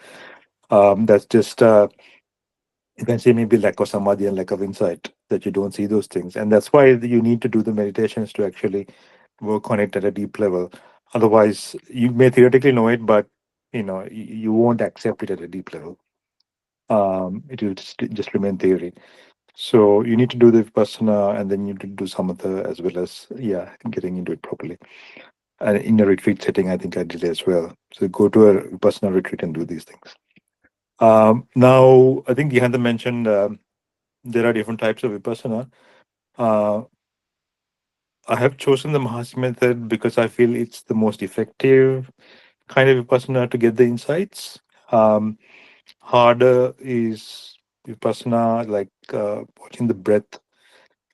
That's just you can say maybe lack of samadhi and lack of insight, that you don't see those things, and that's why you need to do the meditations to actually work on it at a deep level. Otherwise, you may theoretically know it, but you won't accept it at a deep level. It will just remain theory. So you need to do the vipassana, and then you need to do samatha as well as getting into it properly. And in a retreat setting, I think I did as well. So go to a vipassana retreat and do these things. Now, I think Gihanta mentioned there are different types of vipassana. Uh, I have chosen the Mahasi method because I feel it's the most effective kind of vipassana to get the insights. Um, Harder is vipassana, like watching the breath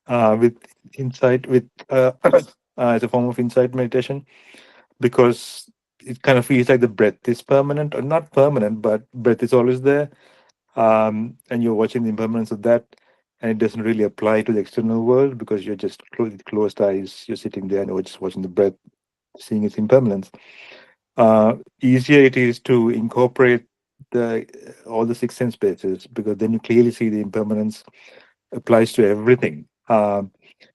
with insight, with as a form of insight meditation, because it kind of feels like the breath is permanent, or not permanent, but breath is always there, and you're watching the impermanence of that, and it doesn't really apply to the external world because you're just with closed eyes, you're sitting there and you're just watching the breath, seeing its impermanence. Easier it is to incorporate the all the six sense bases, because then you clearly see the impermanence applies to everything.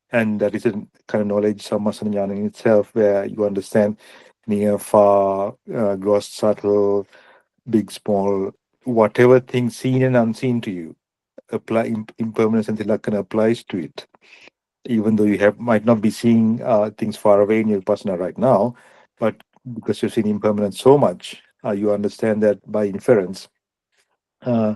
And that is a kind of knowledge, sammasana in itself, where you understand near, far, gross, subtle, big, small, whatever thing seen and unseen to you, apply impermanence and tilakkhana applies to it. Even though you might not be seeing things far away in your vipassana right now, but because you've seen impermanence so much, you understand that by inference. Uh,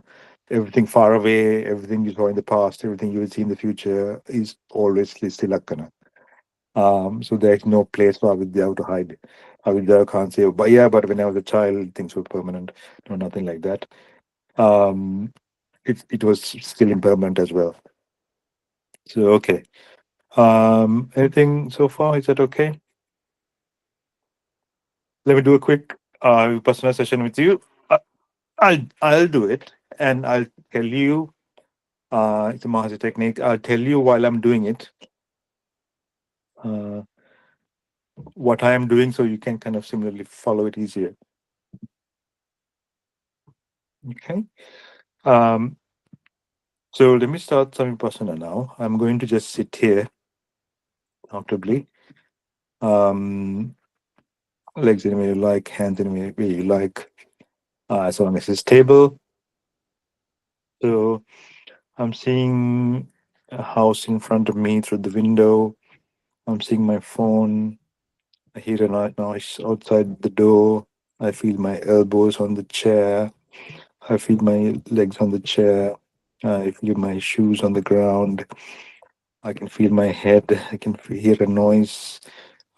Everything far away, everything you saw in the past, everything you will see in the future is always tilakkhana. So there's no place for avidya to hide. Avidya can't say, but yeah, but when I was a child, things were permanent. No, nothing like that. It was still impermanent as well. So okay. Anything so far? Is that okay? Let me do a quick personal session with you. I'll do it, and I'll tell you. It's a Mahasi technique. I'll tell you while I'm doing it uh, what I am doing, so you can kind of similarly follow it easier. Okay. So let me start some Vipassana now. I'm going to just sit here comfortably. Legs any way you like, hands any way you like, as long as it's stable. So I'm seeing a house in front of me through the window. I'm seeing my phone. I hear a noise outside the door. I feel my elbows on the chair. I feel my legs on the chair. I feel my shoes on the ground. I can feel my head. I can hear a noise.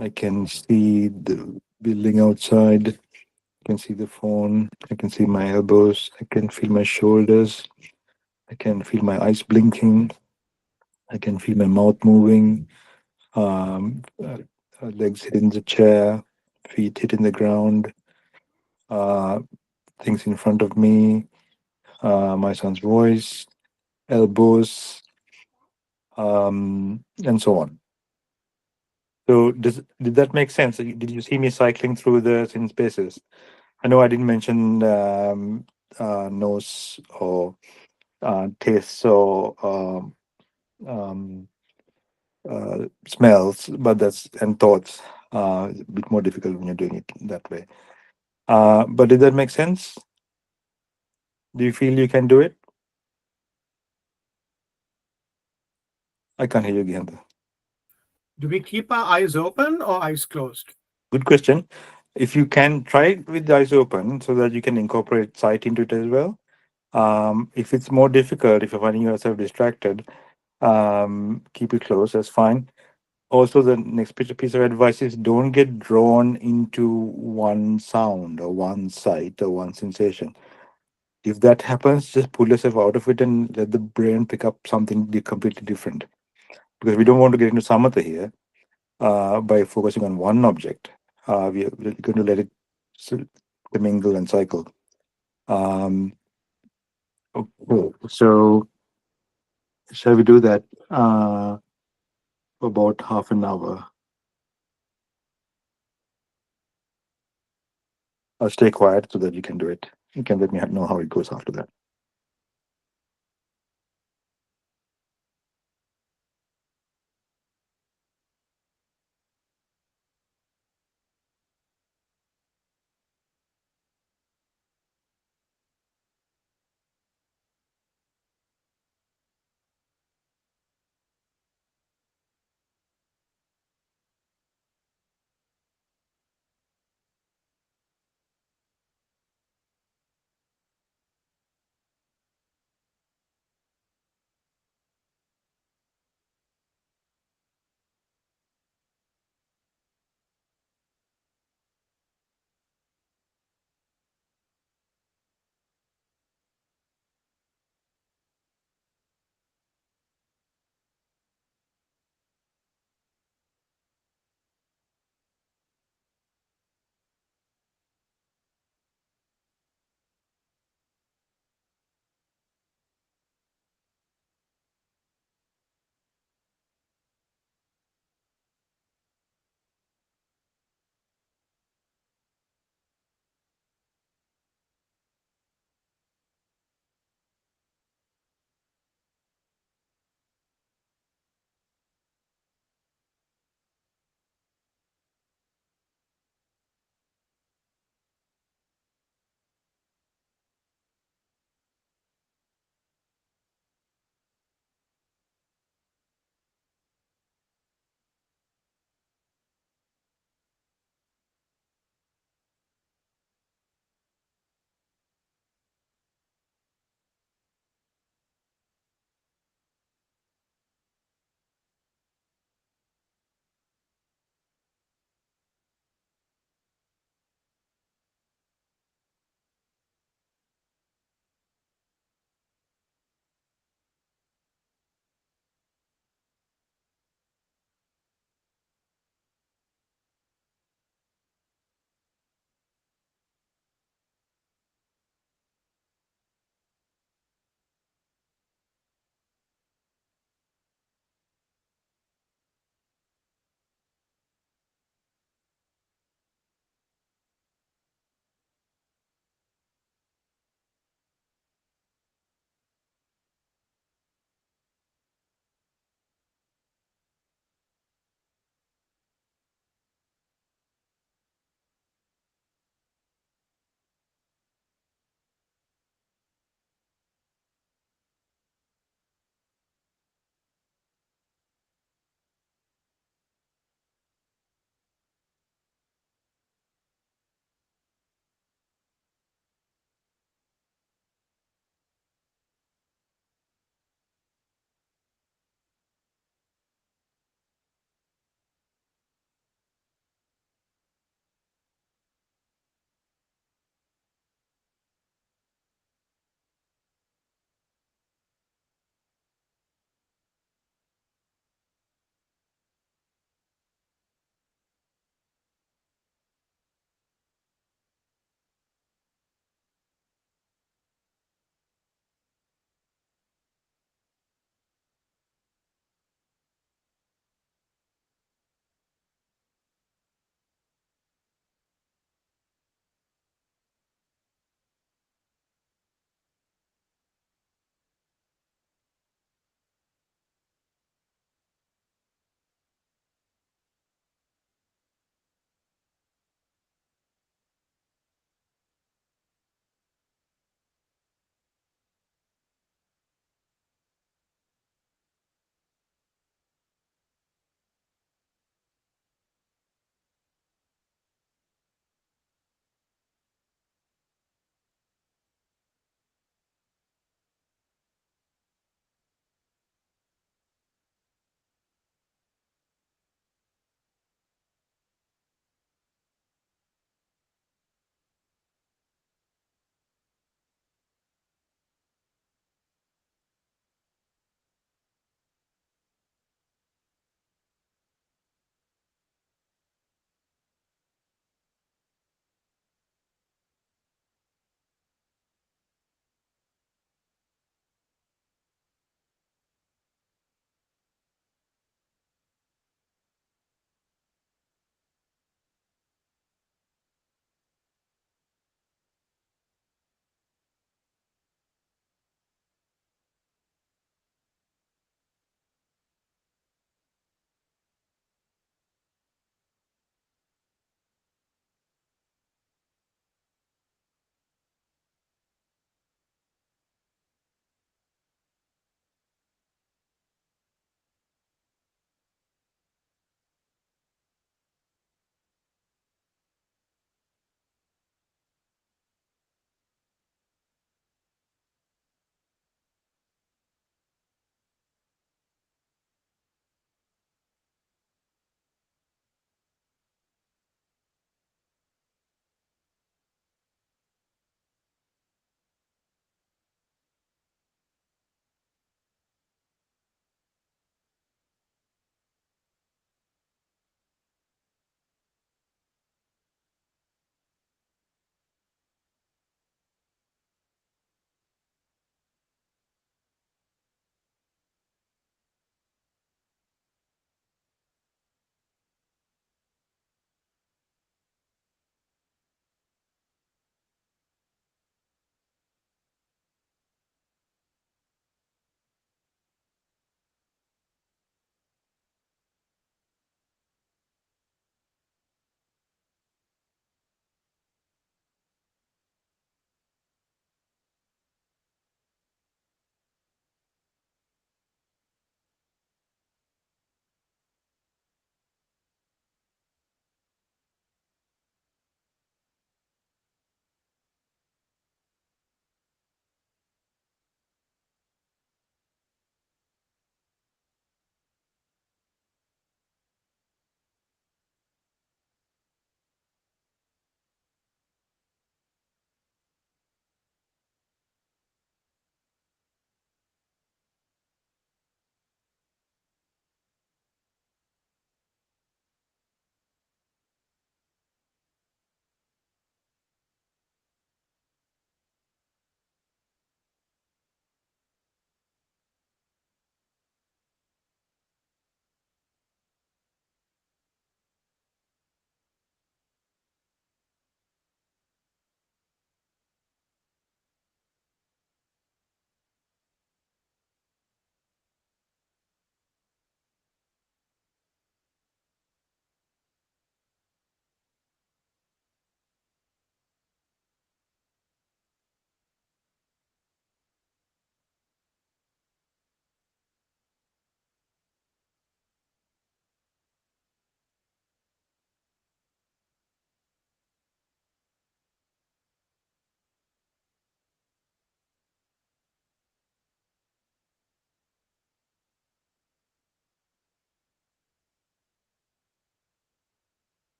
I can see the building outside. I can see the phone. I can see my elbows. I can feel my shoulders. I can feel my eyes blinking. I can feel my mouth moving. Legs hitting the chair, feet hitting the ground. Things in front of me. My son's voice, elbows, and so on. So did that make sense? Did you see me cycling through the sin spaces? I know I didn't mention nose or taste or smells, but and thoughts. It's a bit more difficult when you're doing it that way. But did that make sense? Do you feel you can do it? I can't hear you, Gihanta. Do we keep our eyes open or eyes closed? Good question. If you can try it with the eyes open so that you can incorporate sight into it as well. If it's more difficult, if you're finding yourself distracted, keep it closed. That's fine. also the next piece of advice is don't get drawn into one sound or one sight or one sensation. If that happens, just pull yourself out of it and let the brain pick up something completely different. Because we don't want to get into samatha here by focusing on one object. We're going to let it mingle and cycle. Okay, so shall we do that for about half an hour? I'll stay quiet so that you can do it. You can let me know how it goes after that.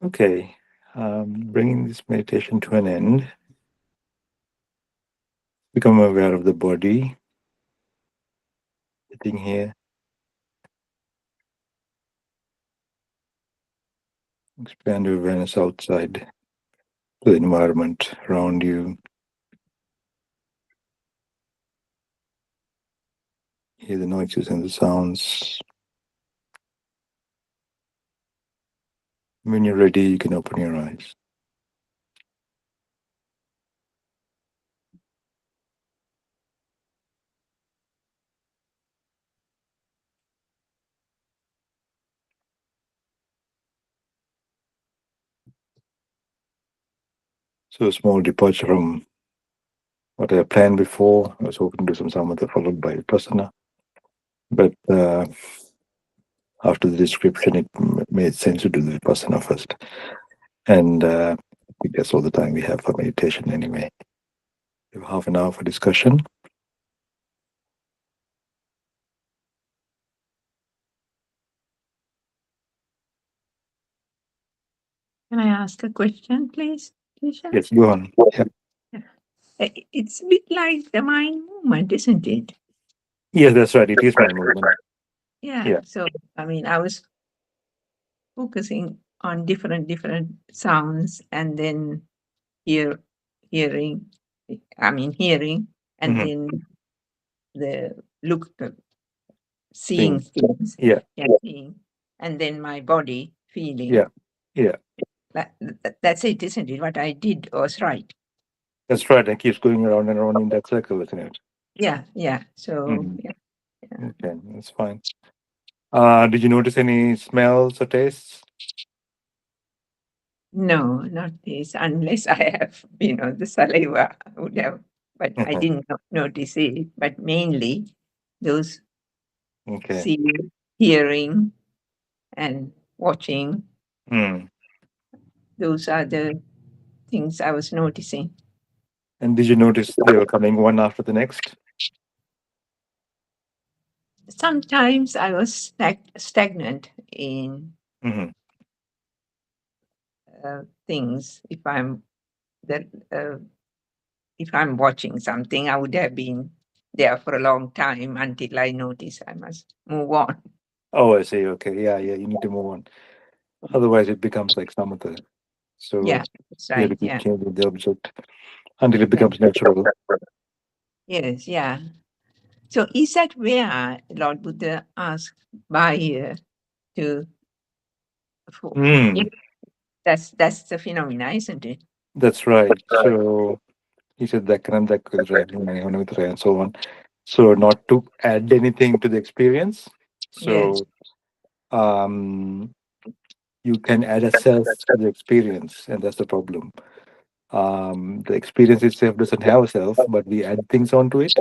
Okay, bringing this meditation to an end, become aware of the body, sitting here. Expand your awareness outside to the environment around you. Hear the noises and the sounds. When you're ready, you can open your eyes. So a small departure from what I planned before. I was hoping to do some Samatha followed by Vipassana. But after the description, it made sense to do the Vipassana first. And I think that's all the time we have for meditation anyway. We have half an hour for discussion. Can I ask a question, please, Tisha? Yes, go on. Yeah. It's a bit like the mind movement, isn't it? Yes, that's right. It is my movement. Yeah. Yeah. So, I mean, I was focusing on different sounds and then hearing, and Mhm. then the seeing Things. things, Yeah. seeing, and then my body feeling. Yeah. Yeah. That's it, isn't it? What I did was right. That's right. It keeps going around and around in that circle, isn't it? Yeah. So, Mhm. yeah. Okay, that's fine. Did you notice any smells or tastes? No, not this, unless I have, the saliva I would have, but I Mhm. didn't notice it. But mainly those Okay. seeing, hearing, and watching, Mm. those are the things I was noticing. And did you notice they were coming one after the next? Sometimes I was stagnant in Mhm. things. That uh, if I'm watching something, I would have been there for a long time until I notice I must move on. Oh, I see. Okay. Yeah. You need to move on. Otherwise, it becomes like samatha. So Yeah, that's you have right. to keep Yeah. changing the object until it Yeah. becomes natural. Yes, yeah. So is that where Lord Buddha asked Bahia to yeah, Mm. that's the phenomena, isn't it? That's right. So he said that and so on. So not to add anything to the experience. Yes. So you can add a self to the experience, and that's the problem. The experience itself doesn't have a self, but we add things onto it.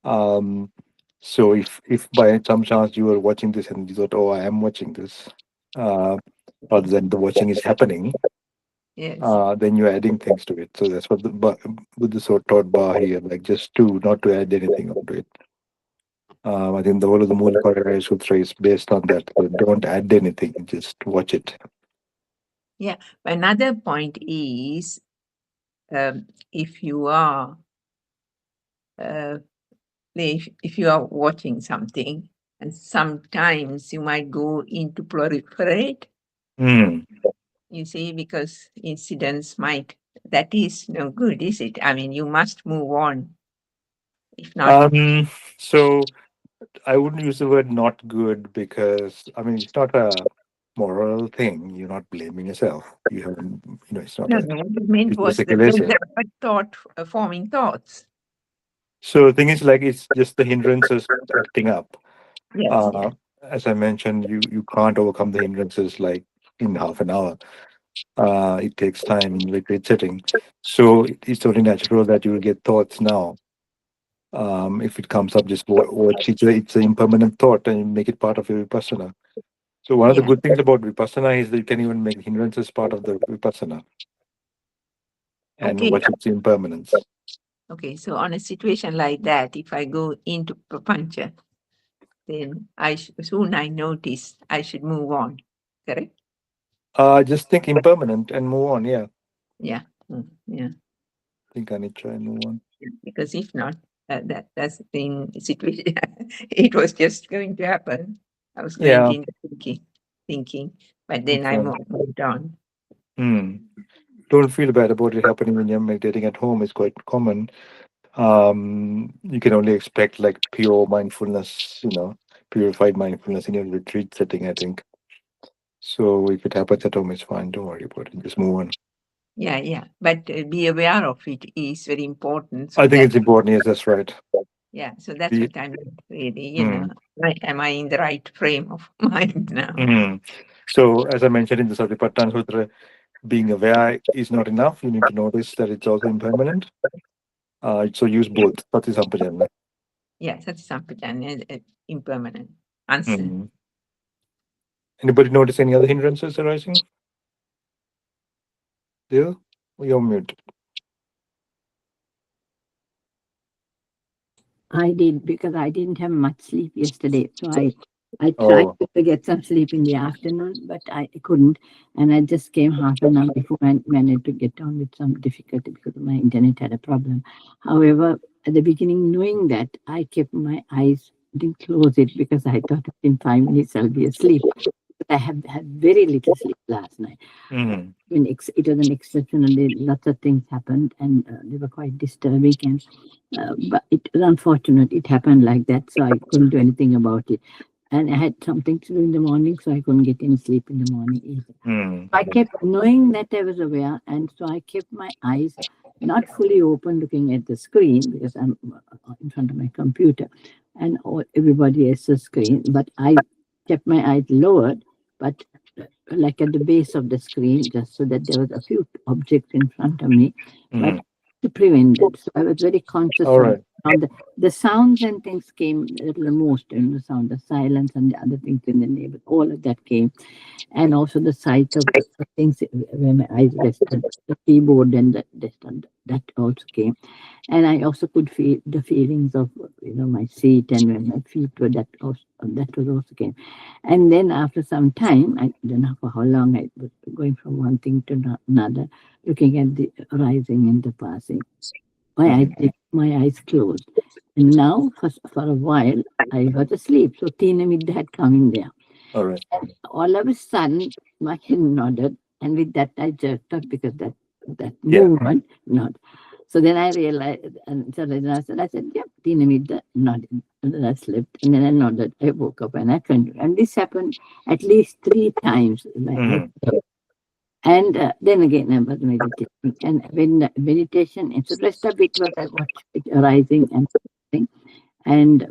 Um, so if by some chance you were watching this and you thought, "Oh, I am watching this," rather than the watching is happening, Yes. then you're adding things to it. So that's what the Buddha so taught Ba here, like just to not to add anything onto it. I think the whole of the Mula Sutra is based on that. So don't add anything, just watch it. Yeah. Another point is if you are uh, if you are watching something and sometimes you might go into proliferate, Mm. you see, because incidents might, that is no good, is it? I mean, you must move on. If not, So I wouldn't use the word not good because I mean it's not a moral thing. You're not blaming yourself. You haven't, it's not a no, what it meant it's just was a that there's kilesa. a thought, forming thoughts. So the thing is like it's just the hindrances acting up. Yes, yeah. As I mentioned, you can't overcome the hindrances like in half an hour. It takes time in retreat setting. So it's only natural that you will get thoughts now. If it comes up, just watch. It's an impermanent thought and make it part of your vipassana. So one of the Yeah. good things about vipassana is that you can even make hindrances part of the vipassana and Okay. watch its impermanence. Okay. So on a situation like that, if I go into prapancha, then soon I notice I should move on. Correct? Just think impermanent and move on. Yeah, Yeah. Yeah. I think I need to try and move on. Because if not, that's the thing. Situation. It was just going to happen. I was going Yeah. into thinking, but then I Okay. moved on. Don't feel bad about it happening when you're meditating at home. It's quite common. You can only expect like pure mindfulness, purified mindfulness in your retreat setting, I think. So if it happens at home, it's fine. Don't worry about it. Just move on. Yeah. But be aware of it is very important. So I think that, it's important. Yes, that's right. yeah. So that's The- what I'm really, am I in the right frame of mind now? So as I mentioned in the Satipatthana Sutra, being aware is not enough. You need to notice that it's also impermanent. So use both. Sati Sampajanya. Yeah, Sati Sampajanya, impermanent answer. Anybody notice any other hindrances arising? There? You're mute. I did, because I didn't have much sleep yesterday. So I tried to get some sleep in the afternoon, but I couldn't. And I just came half an hour before I managed to get on with some difficulty because my internet had a problem. However, at the beginning, knowing that, I kept my eyes, didn't close it because I thought in 5 minutes I'll be asleep. But I have had very little sleep last night. I mean, it was an exceptional day. Lots of things happened, and they were quite disturbing. And but it was unfortunate. It happened like that, so I couldn't do anything about it. And I had something to do in the morning, so I couldn't get any sleep in the morning either. I kept knowing that I was aware, and so I kept my eyes not fully open, looking at the screen because I'm in front of my computer and everybody else's screen. But I kept my eyes lowered, but like at the base of the screen, just so that there was a few objects in front of me, but to prevent that. So I was very conscious of the sounds and things came the most, the sound of silence and the other things in the neighborhood, all of that came. And also the sight of the things where my eyes rested, the keyboard and the desk, that also came. And I also could feel the feelings of my seat and when my feet were, that was also came. And then after some time, I don't know for how long, I was going from one thing to another, looking at the rising and the passing. My eyes closed. And now for a while I was asleep. So Tina Midda had come in there. All right. All of a sudden my head nodded, and with that I jerked up because that movement nodded. So then I realized, and so then I said, yeah, Tina Midda nodded. And then I slept, and then I nodded. I woke up and I continued. And this happened at least 3 times. And then again, I was meditating. And when the meditation, and so the rest of it was I watched it arising and something, and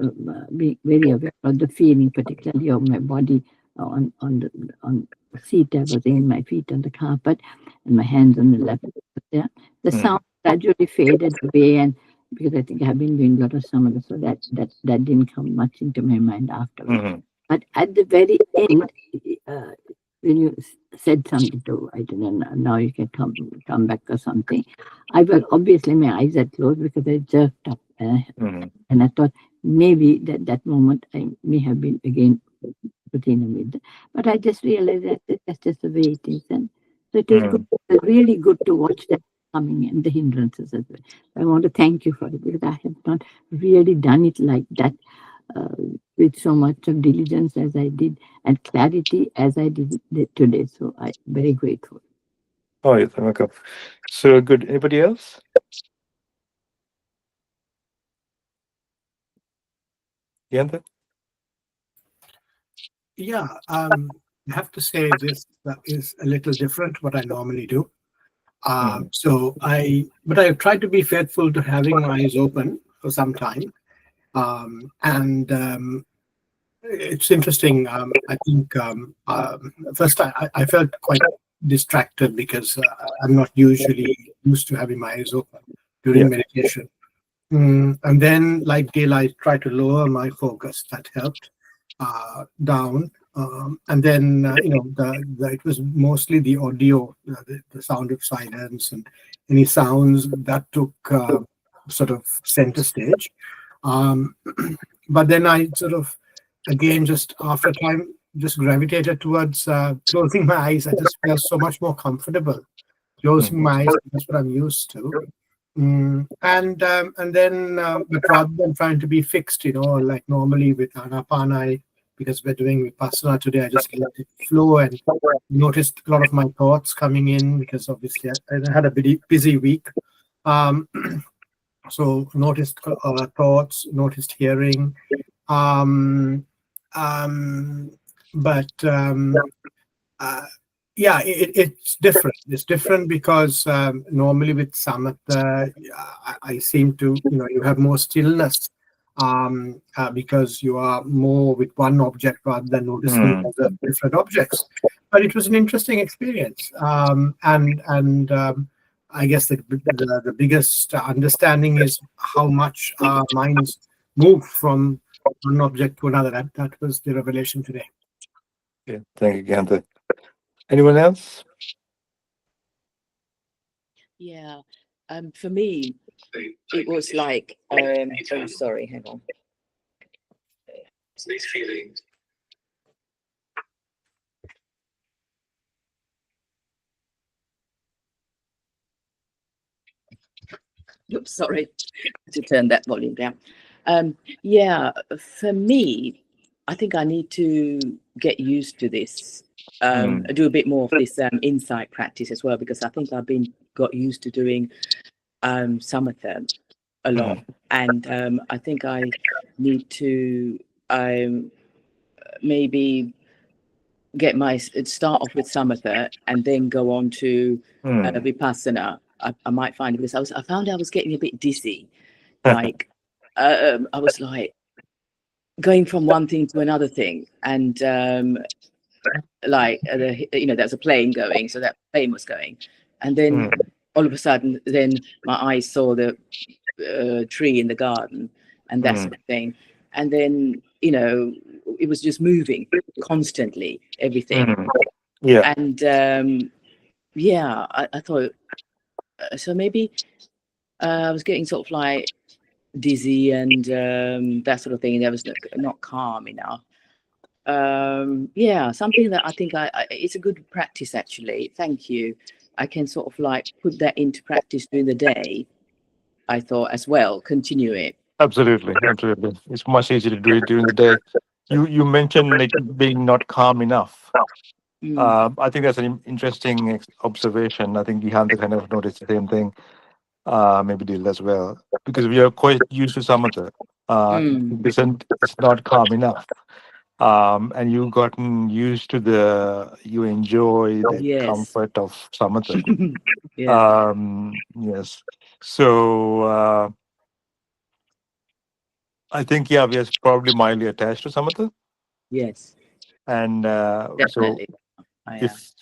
being very aware of the feeling, particularly of my body on the seat. I was in, my feet on the carpet, and my hands on the lap. Yeah, the sound gradually faded away, and because I think I have been doing a lot of samadhi, so that didn't come much into my mind afterwards. But at the very end, when you said something to, I don't know, now you can come back or something, I was obviously my eyes had closed because I jerked up, and I thought maybe that moment I may have been again routine with, but I just realized that that's just the way it is, and so it is good, really good to watch that coming and the hindrances as well. I want to thank you for it because I have not really done it like that. With so much of diligence as I did and clarity as I did it today. So I'm very grateful. Oh, yes, welcome. So good. Anybody else? Yanta? Yeah, I have to say this is a little different what I normally do. But I've tried to be faithful to having my eyes open for some time. And it's interesting. I think first I felt quite distracted because I'm not usually used to having my eyes open during meditation. And then, like daylight, try to lower my focus. That helped down. And then, it was mostly the audio, the sound of silence and any sounds that took sort of center stage. But then I sort of, again, just after time, just gravitated towards closing my eyes. I just felt so much more comfortable closing my eyes. That's what I'm used to. And then, but rather than trying to be fixed, like normally with Anapana, because we're doing Vipassana today, I just let it flow and noticed a lot of my thoughts coming in, because obviously I had a busy week. So noticed thoughts, noticed hearing, but yeah, it's different. It's different because normally with Samatha, I seem to, you have more stillness because you are more with one object rather than noticing other different objects. But it was an interesting experience, and I guess the biggest understanding is how much our minds move from one object to another. That was the revelation today. Yeah, thank you, Gantha. Anyone else? Yeah. For me, it was like, oh, sorry, hang on. These feelings. Oops, sorry, to turn that volume down. Yeah, for me, I think I need to get used to this. Do a bit more of this insight practice as well, because I think got used to doing Samatha a lot, and I think I need to maybe start off with Samatha and then go on to Vipassana. I might find it, because I found I was getting a bit dizzy, like I was like going from one thing to another thing, and like there's a plane going, so that plane was going, and then all of a sudden, then my eyes saw the tree in the garden and that sort of thing, and then it was just moving constantly, everything. Yeah, And yeah, I thought so maybe I was getting sort of like dizzy and that sort of thing, and I was not calm enough. Yeah, something that I think it's a good practice, actually. Thank you. I can sort of like put that into practice during the day, I thought, as well, continue it. absolutely. It's much easier to do it during the day. You mentioned it being not calm enough. I think that's an interesting observation. I think Gihanta kind of noticed the same thing. Maybe Dil as well, because we are quite used to Samatha. It's not calm enough. And you've gotten used to you enjoy the Yes. comfort of Samatha. Yeah. Yes. So I think, yeah, we are probably mildly attached to Samatha. Yes, And so definitely. I am. if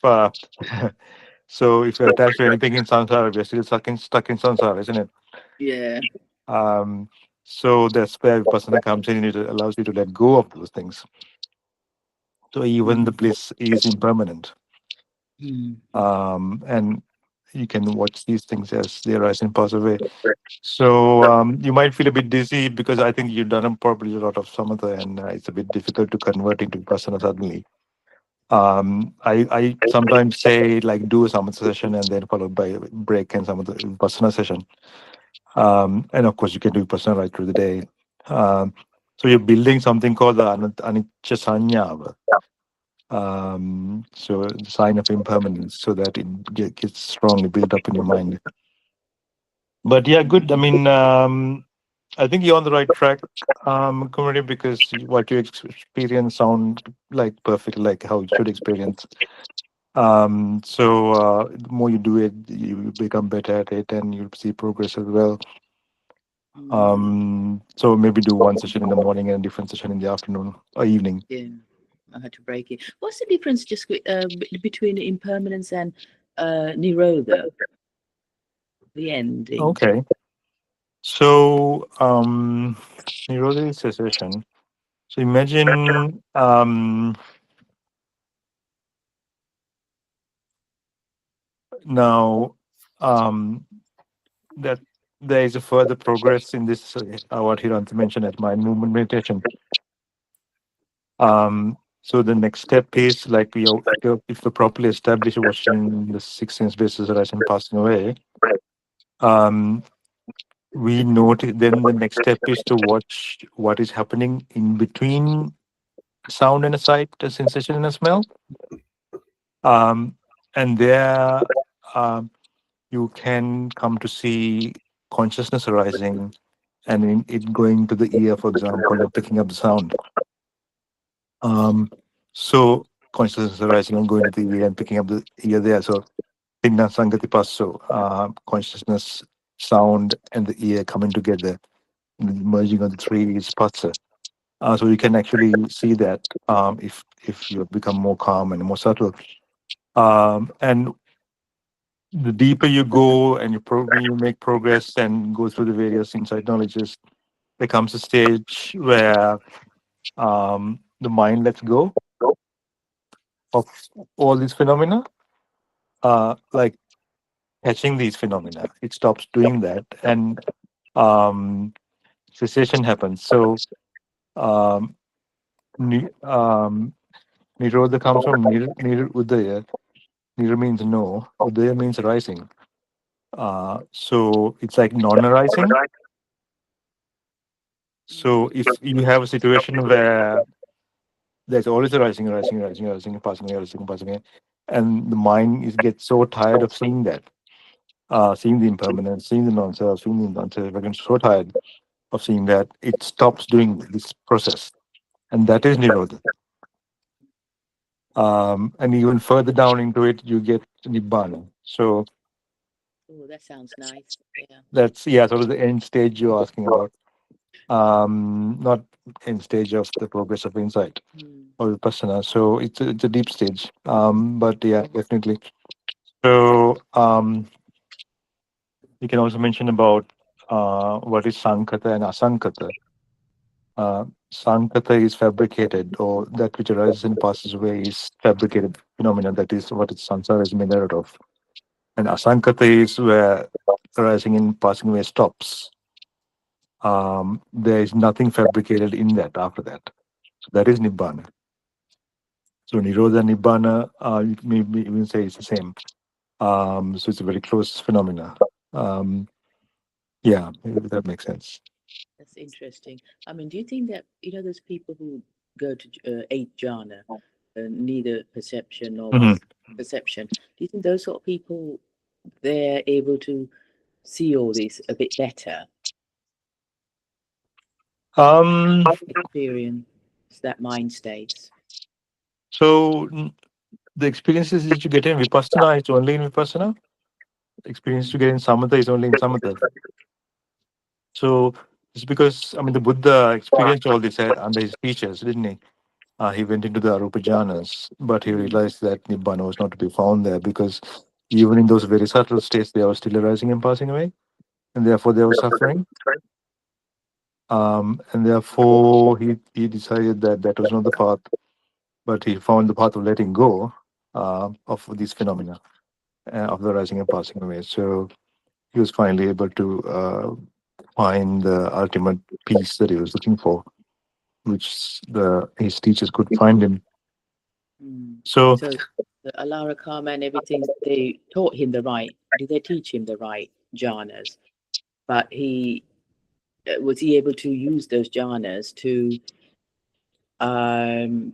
so if you're attached to anything in samsara, we're still stuck in samsara, isn't it? Yeah. So that's where Vipassana comes in. It allows you to let go of those things. So even the bliss is impermanent. And you can watch these things as they arise and pass away. So you might feel a bit dizzy because I think you've done probably a lot of samatha, and it's a bit difficult to convert into vipassana suddenly. I sometimes say like do a samatha session and then followed by a break and some of the vipassana session. And of course you can do vipassana right through the day. So you're building something called the anicca sanya. So the sign of impermanence, so that it gets strongly built up in your mind. But yeah, good. I mean, I think you're on the right track, Kumari, because what you experience sound like perfect, like how you should experience. So the more you do it, you become better at it, and you see progress as well. So maybe do one session in the morning and a different session in the afternoon or evening. Yeah, I had to break it. What's the difference just between impermanence and nirodha, the ending? Okay. So Nirodha is cessation. So imagine now that there is a further progress in this what Hiranta mentioned at mind movement meditation. So the next step is like if you're properly established watching the six sense basis arising and passing away, um, we notice then the next step is to watch what is happening in between sound and a sight, a sensation and a smell. And there um, you can come to see consciousness arising and it going to the ear, for example, and picking up the sound. So consciousness arising and going to the ear and picking up the ear there. So Tinna Sangati Passo, consciousness, sound, and the ear coming together. The merging of the three is Passa. So you can actually see that if you become more calm and more subtle. And the deeper you go and you make progress and go through the various insight knowledges, there comes a stage where the mind lets go of all these phenomena, like catching these phenomena. It stops doing that, and cessation happens. So um, Nirodha comes from Udaya. Nir means no. Udaya means rising. So it's like non-arising. So if you have a situation where there's always a rising, passing, and the mind gets so tired of seeing that, seeing the impermanence, seeing the non-self, seeing the non-self, again, so tired of seeing that, it stops doing this process, and that is Nirodha. And even further down into it, you get Nibbana. So Oh, that sounds nice. Yeah. that's sort of the end stage you're asking about. Not end stage of the progress of insight or Vipassana. So it's a deep stage. But yeah, definitely. So you can also mention about what is Sankata and Asankata. Sankata is fabricated, or that which arises and passes away is fabricated phenomena. That is what samsara is made out of. And Asankata is where arising and passing away stops. There is nothing fabricated in that after that. So that is Nibbana. So Nirodha and Nibbana, you can maybe even say it's the same. So it's a very close phenomena. Yeah, maybe that makes sense. That's interesting. I mean, do you think that, those people who go to eight jhana, neither perception nor perception, do you think those sort of people, they're able to see all this a bit better, experience that mind states? So the experiences that you get in Vipassana is only in Vipassana. The experience you get in Samatha is only in Samatha. So it's because, I mean, the Buddha experienced all this under his teachers, didn't he? He went into the Arupa jhanas, but he realized that Nibbana was not to be found there because even in those very subtle states, they were still arising and passing away, and therefore they were suffering. And therefore he decided that that was not the path, but he found the path of letting go of these phenomena of the rising and passing away. So he was finally able to find the ultimate peace that he was looking for, which his teachers could find him. So the Alara Karma and everything, they taught him did they teach him the right jhanas? But was he able to use those jhanas to, to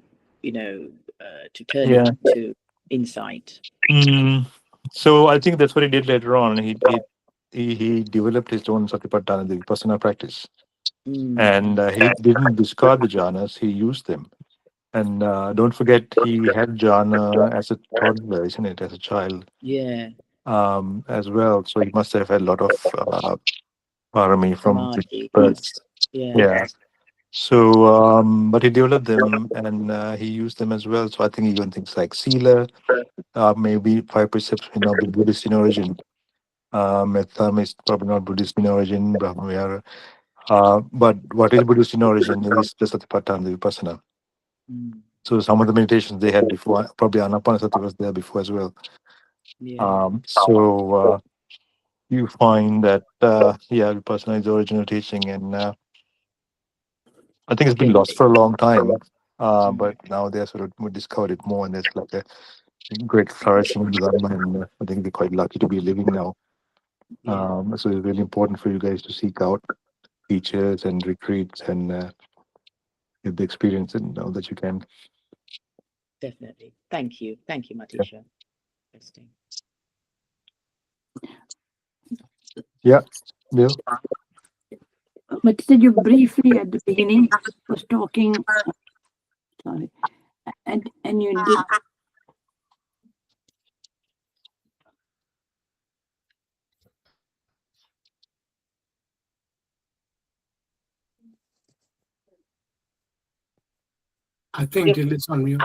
turn it into insight? So I think that's what he did later on. He developed his own satipatthana, the Vipassana practice. And he didn't discard the jhanas, he used them. And don't forget, he had jhana as a toddler, isn't it, as a child? Yeah. As well. So he must have had a lot of parami from Samadhi. birth. Yeah. So, but he developed them and he used them as well. So I think even things like sila, maybe five precepts may not be Buddhist in origin. Metta is probably not Buddhist in origin. Brahmavihara. But what is Buddhist in origin is the Satipatthana, the Vipassana. So some of the meditations they had before, probably Anapanasati was there before as well. So you find that, Vipassana is the original teaching, and I think it's been lost for a long time. but now they're sort of discovered it more, and there's like a great flourishing in Dhamma, and I think we're quite lucky to be living now. So it's really important for you guys to seek out teachers and retreats and get the experience and know that you can. Definitely. Thank you, Matheesha. Interesting. Yeah, Bill. But said you briefly at the beginning was talking, sorry, and you did. I think Jill is on mute.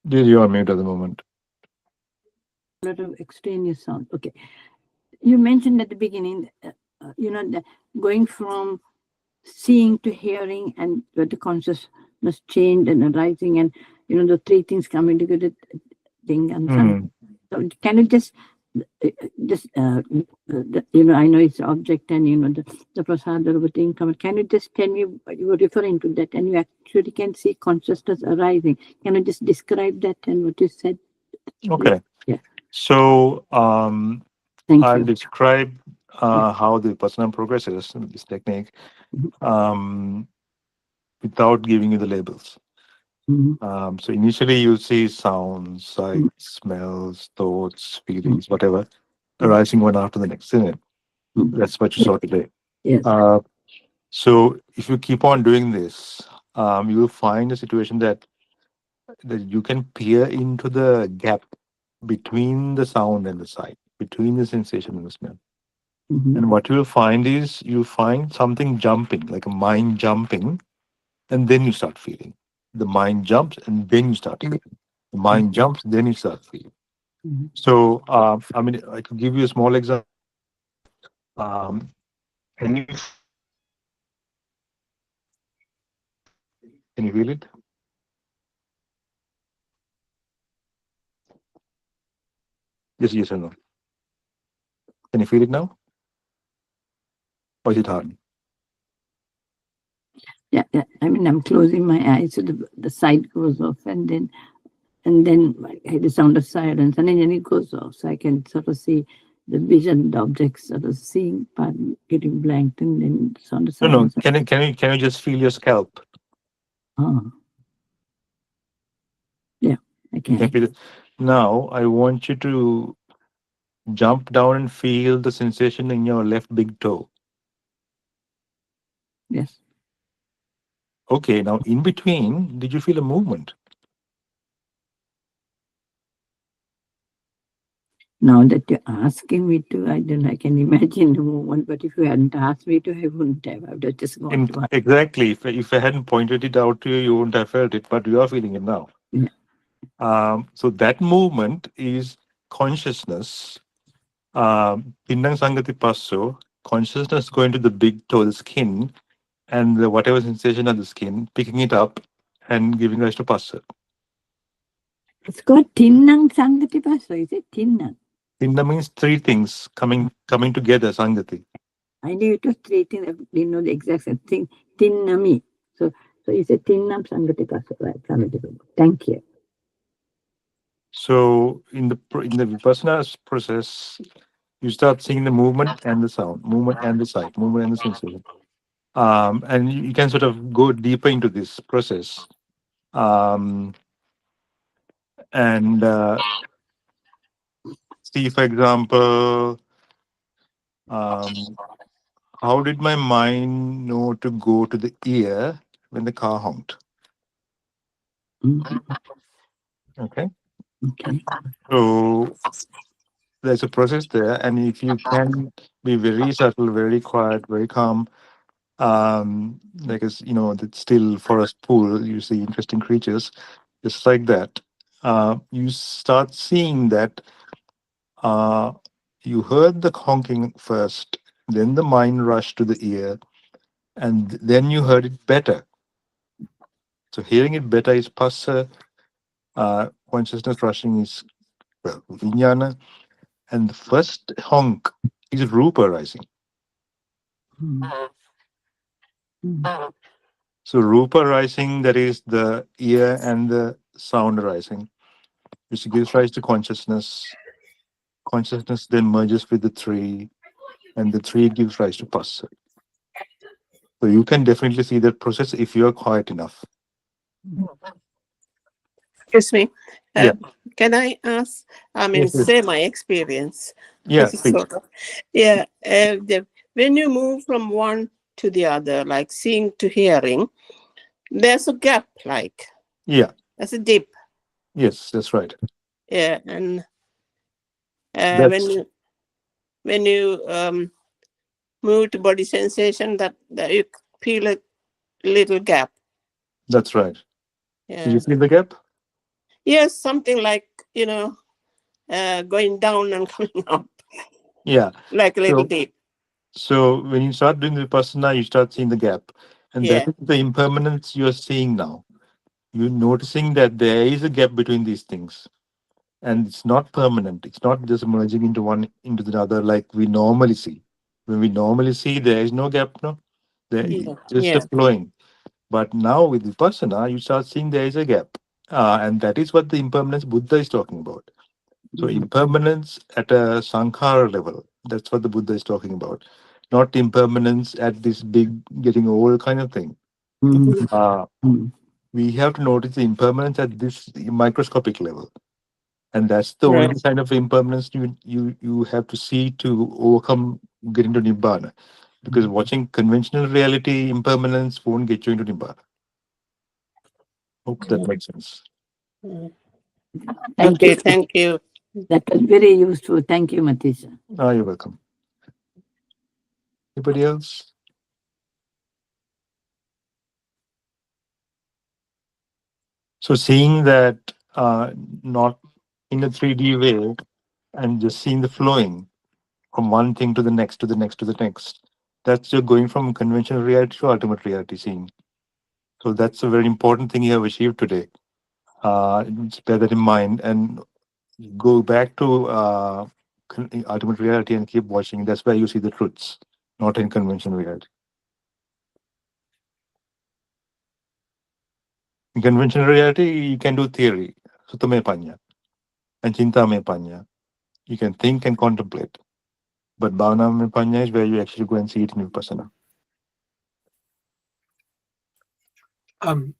Did you on mute at the moment? A lot of extraneous sound. Okay. You mentioned at the beginning, the going from seeing to hearing and the consciousness changed and arising, and the three things coming together, thing and something. So can you just I know it's object and the prasada thing come. Can you just tell me you were referring to that, and you actually can see consciousness arising? Can you just describe that and what you said? Okay. Yeah. So Thank I'll you. describe how the Vipassana progresses in this technique without giving you the labels. So initially you'll see sounds, sights, smells, thoughts, feelings, whatever, arising one after the next, isn't it? That's what you saw today. Yes. So if you keep on doing this, you will find a situation that you can peer into the gap between the sound and the sight, between the sensation and the smell. And what you'll find is you'll find something jumping, like a mind jumping, and then you start feeling. The mind jumps, and then you start feeling. The mind jumps, then you start feeling. So, I could give you a small example. Can you feel it? Yes or no? Can you feel it now? Or is it hard? Yeah. I'm closing my eyes, so the sight goes off, and then I hear the sound of silence, and then it goes off, so I can sort of see the vision, the objects, sort of seeing, part getting blanked, and then the sound of silence. No. Can you just feel your scalp? Yeah, I can. You can feel it. Now, I want you to jump down and feel the sensation in your left big toe. Yes. Okay, now in between, did you feel a movement? Now that you're asking me to, I don't know, I can imagine the movement, but if you hadn't asked me to, I wouldn't have. I would have just gone to Exactly. If I hadn't pointed it out to you, you wouldn't have felt it, but you are feeling it now. Yeah. So that movement is consciousness. Pinnang Sangati Passo, consciousness going to the big toe, the skin, and whatever sensation of the skin, picking it up and giving rise to Passa. It's called Tinnang Sangati Passo, is it? Tinnang. Tinna means three things coming together, Sangati. I knew it was three things, I didn't know the exact same thing. Tinnami. So you said Tinnam Sangati Passo, right? Thank you. So in the Vipassana process, you start seeing the movement and the sound, movement and the sight, movement and the sensation. And you can sort of go deeper into this process. And see, for example, how did my mind know to go to the ear when the car honked? Okay. So there's a process there, and if you can be very subtle, very quiet, very calm, like as the still forest pool, you see interesting creatures, just like that. You start seeing that you heard the honking first, then the mind rushed to the ear, and then you heard it better. So hearing it better is passa, consciousness rushing is vijnana, and the first honk is rupa rising. So rupa arising, that is the ear and the sound arising, which gives rise to consciousness. Consciousness then merges with the three, and the three gives rise to passa. So you can definitely see that process if you are quiet enough. Excuse me. Yeah. Can I ask? I mean, Yes, yes. say my experience. Yeah, please. Sort of. Yeah. When you move from one to the other, like seeing to hearing, there's a gap, like Yeah. there's a dip. Yes, that's right. Yeah, and That's when you move to body sensation, that you feel a little gap. that's right. Yeah. Do you feel the gap? Yes, something like going down and coming up, Yeah. like a little So dip. so when you start doing the Vipassana, you start seeing the gap. And that Yeah. is the impermanence you are seeing now. You're noticing that there is a gap between these things. And it's not permanent. It's not just merging into one into the other like we normally see. When we normally see, there is no gap, no. There Yeah. just a Yeah. flowing. But now with Vipassana, you start seeing there is a gap. And that is what the impermanence Buddha is talking about. So impermanence at a sankhara level, that's what the Buddha is talking about. Not impermanence at this big getting old kind of thing. Uh, we have to notice the impermanence at this microscopic level. And that's the Right. only kind of impermanence you have to see to overcome getting to Nibbana. Because watching conventional reality impermanence won't get you into Nibbana. Hope that makes sense. Thank Okay. you. Thank you. That was very useful. Thank you, Matheesha. You're welcome. Anybody else? So seeing that not in a 3D way and just seeing the flowing from one thing to the next, to the next, to the next. That's you're going from conventional reality to ultimate reality seeing. So that's a very important thing you have achieved today. Just bear that in mind and go back to ultimate reality and keep watching. That's where you see the truths, not in conventional reality. In conventional reality, you can do theory, sutta panya, and chinta me panya. You can think and contemplate. But bhavana me panya is where you actually go and see it in Vipassana.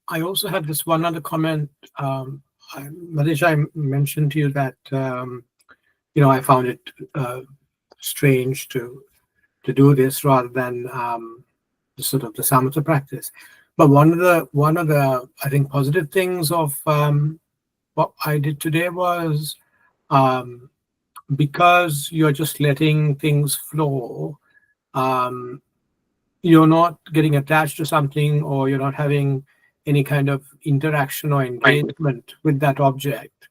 I also have this one other comment. Matheesha, I mentioned to you that I found it strange to do this rather than the sort of the Samatha practice. But one of the I think positive things of what I did today was because you're just letting things flow. You're not getting attached to something, or you're not having any kind of interaction or engagement with that object.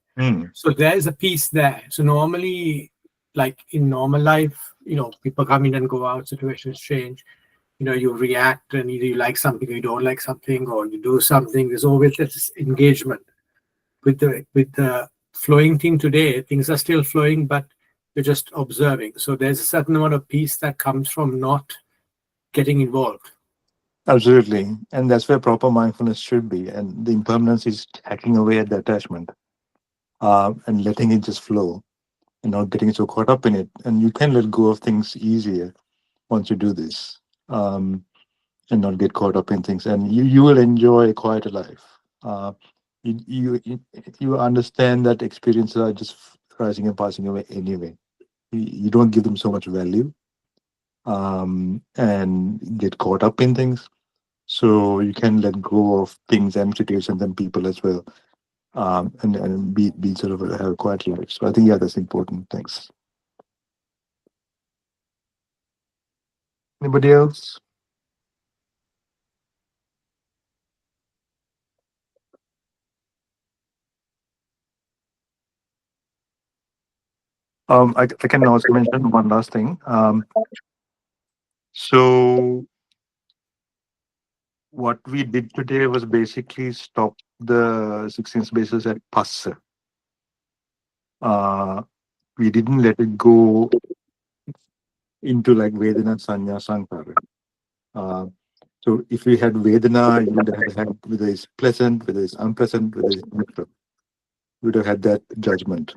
So there is a piece there. So normally, like in normal life, people come in and go out, situations change. You react, and either you like something or you don't like something, or you do something. There's always this engagement. With the flowing thing today, things are still flowing, but you're just observing. So there's a certain amount of peace that comes from not getting involved. Absolutely. And that's where proper mindfulness should be. And the impermanence is hacking away at the attachment and letting it just flow and not getting so caught up in it. And you can let go of things easier once you do this and not get caught up in things. And you will enjoy a quieter life. You understand that experiences are just rising and passing away anyway. You don't give them so much value and get caught up in things. So you can let go of things and situations and people as well, and be sort of have a quiet life. So I think that's important. Thanks. Anybody else? I can also mention one last thing. So what we did today was basically stop the 16 spaces at Passa. We didn't let it go into like Vedana, Sanya, Sankara. So if we had Vedana, you would have had whether it's pleasant, whether it's unpleasant, whether it's neutral. You would have had that judgment.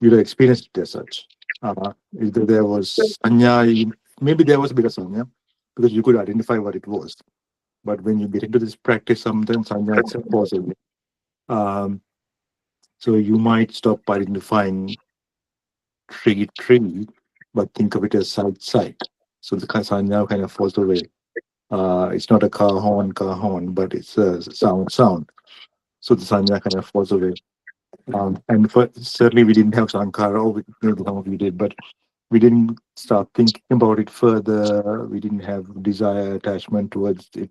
You would have experienced it as such. If there was Sanya, maybe there was a bit of Sanya, because you could identify what it was. But when you get into this practice, sometimes Sanya itself falls away. So you might stop identifying tree, but think of it as side. So the Sanya kind of falls away. It's not a car horn, but it's a sound. So the Sanya kind of falls away. And certainly we didn't have Sankara, or maybe some of you did, but we didn't start thinking about it further. We didn't have desire, attachment towards it.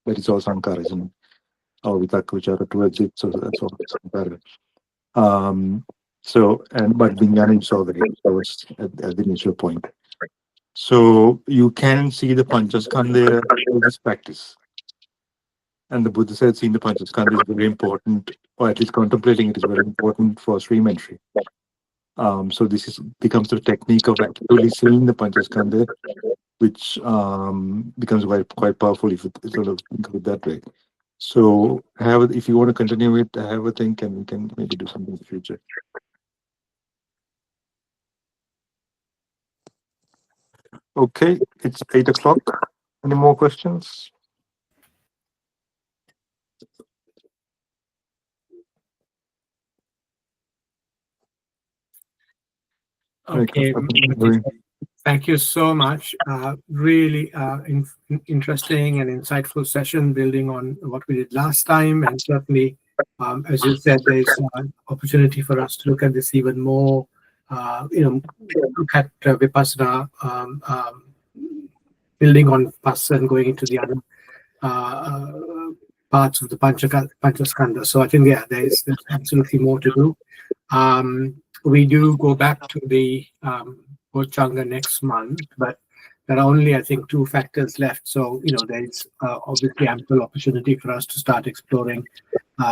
That is all Sankara, isn't it? Or Vitakka Vichara towards it. So that's all Sankara. But Vijnana is already, that was at the initial point. So you can see the Panchaskandha in this practice. And the Buddha said seeing the Panchaskandha is very important, or at least contemplating it is very important for stream entry. So this becomes the technique of actually seeing the Panchaskandha, which becomes quite powerful if you sort of think of it that way. So if you want to continue it, have a think, and we can maybe do something in the future. Okay, it's 8 o'clock. Any more questions? Okay. Thank you so much. Really interesting and insightful session, building on what we did last time. And certainly, as you said, there's an opportunity for us to look at this even more, look at Vipassana, building on Vipassana and going into the other parts of the Panchaskandha. So I think, there's absolutely more to do. We do go back to the Bojjanga next month, but there are only, I think, 2 factors left. So, there's obviously ample opportunity for us to start exploring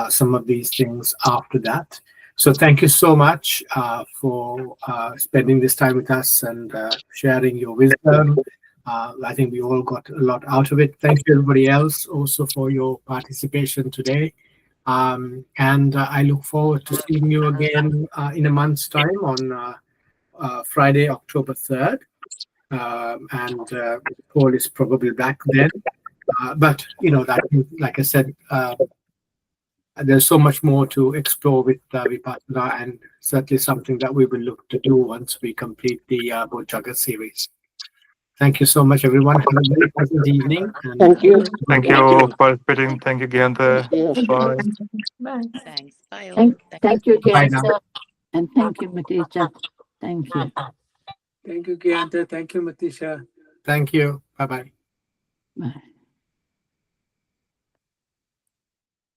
some of these things after that. So thank you so much for spending this time with us and sharing your wisdom. I think we all got a lot out of it. Thank you, everybody else, also for your participation today. And I look forward to seeing you again in a month's time on Friday, October 3rd. And Paul is probably back then. But, like I said, there's so much more to explore with Vipassana, and certainly something that we will look to do once we complete the Bojjanga series. Thank you so much, everyone. Have a very pleasant evening. Thank you. Thank you all for participating. Thank you, Gyanta. Bye. Bye. Thanks. Bye all. Thank you, Bye now. Gyanta. And thank you, Matheesha. Thank you. Thank you, Gyanta. Thank you, Matheesha. Thank you. Bye-bye. Bye.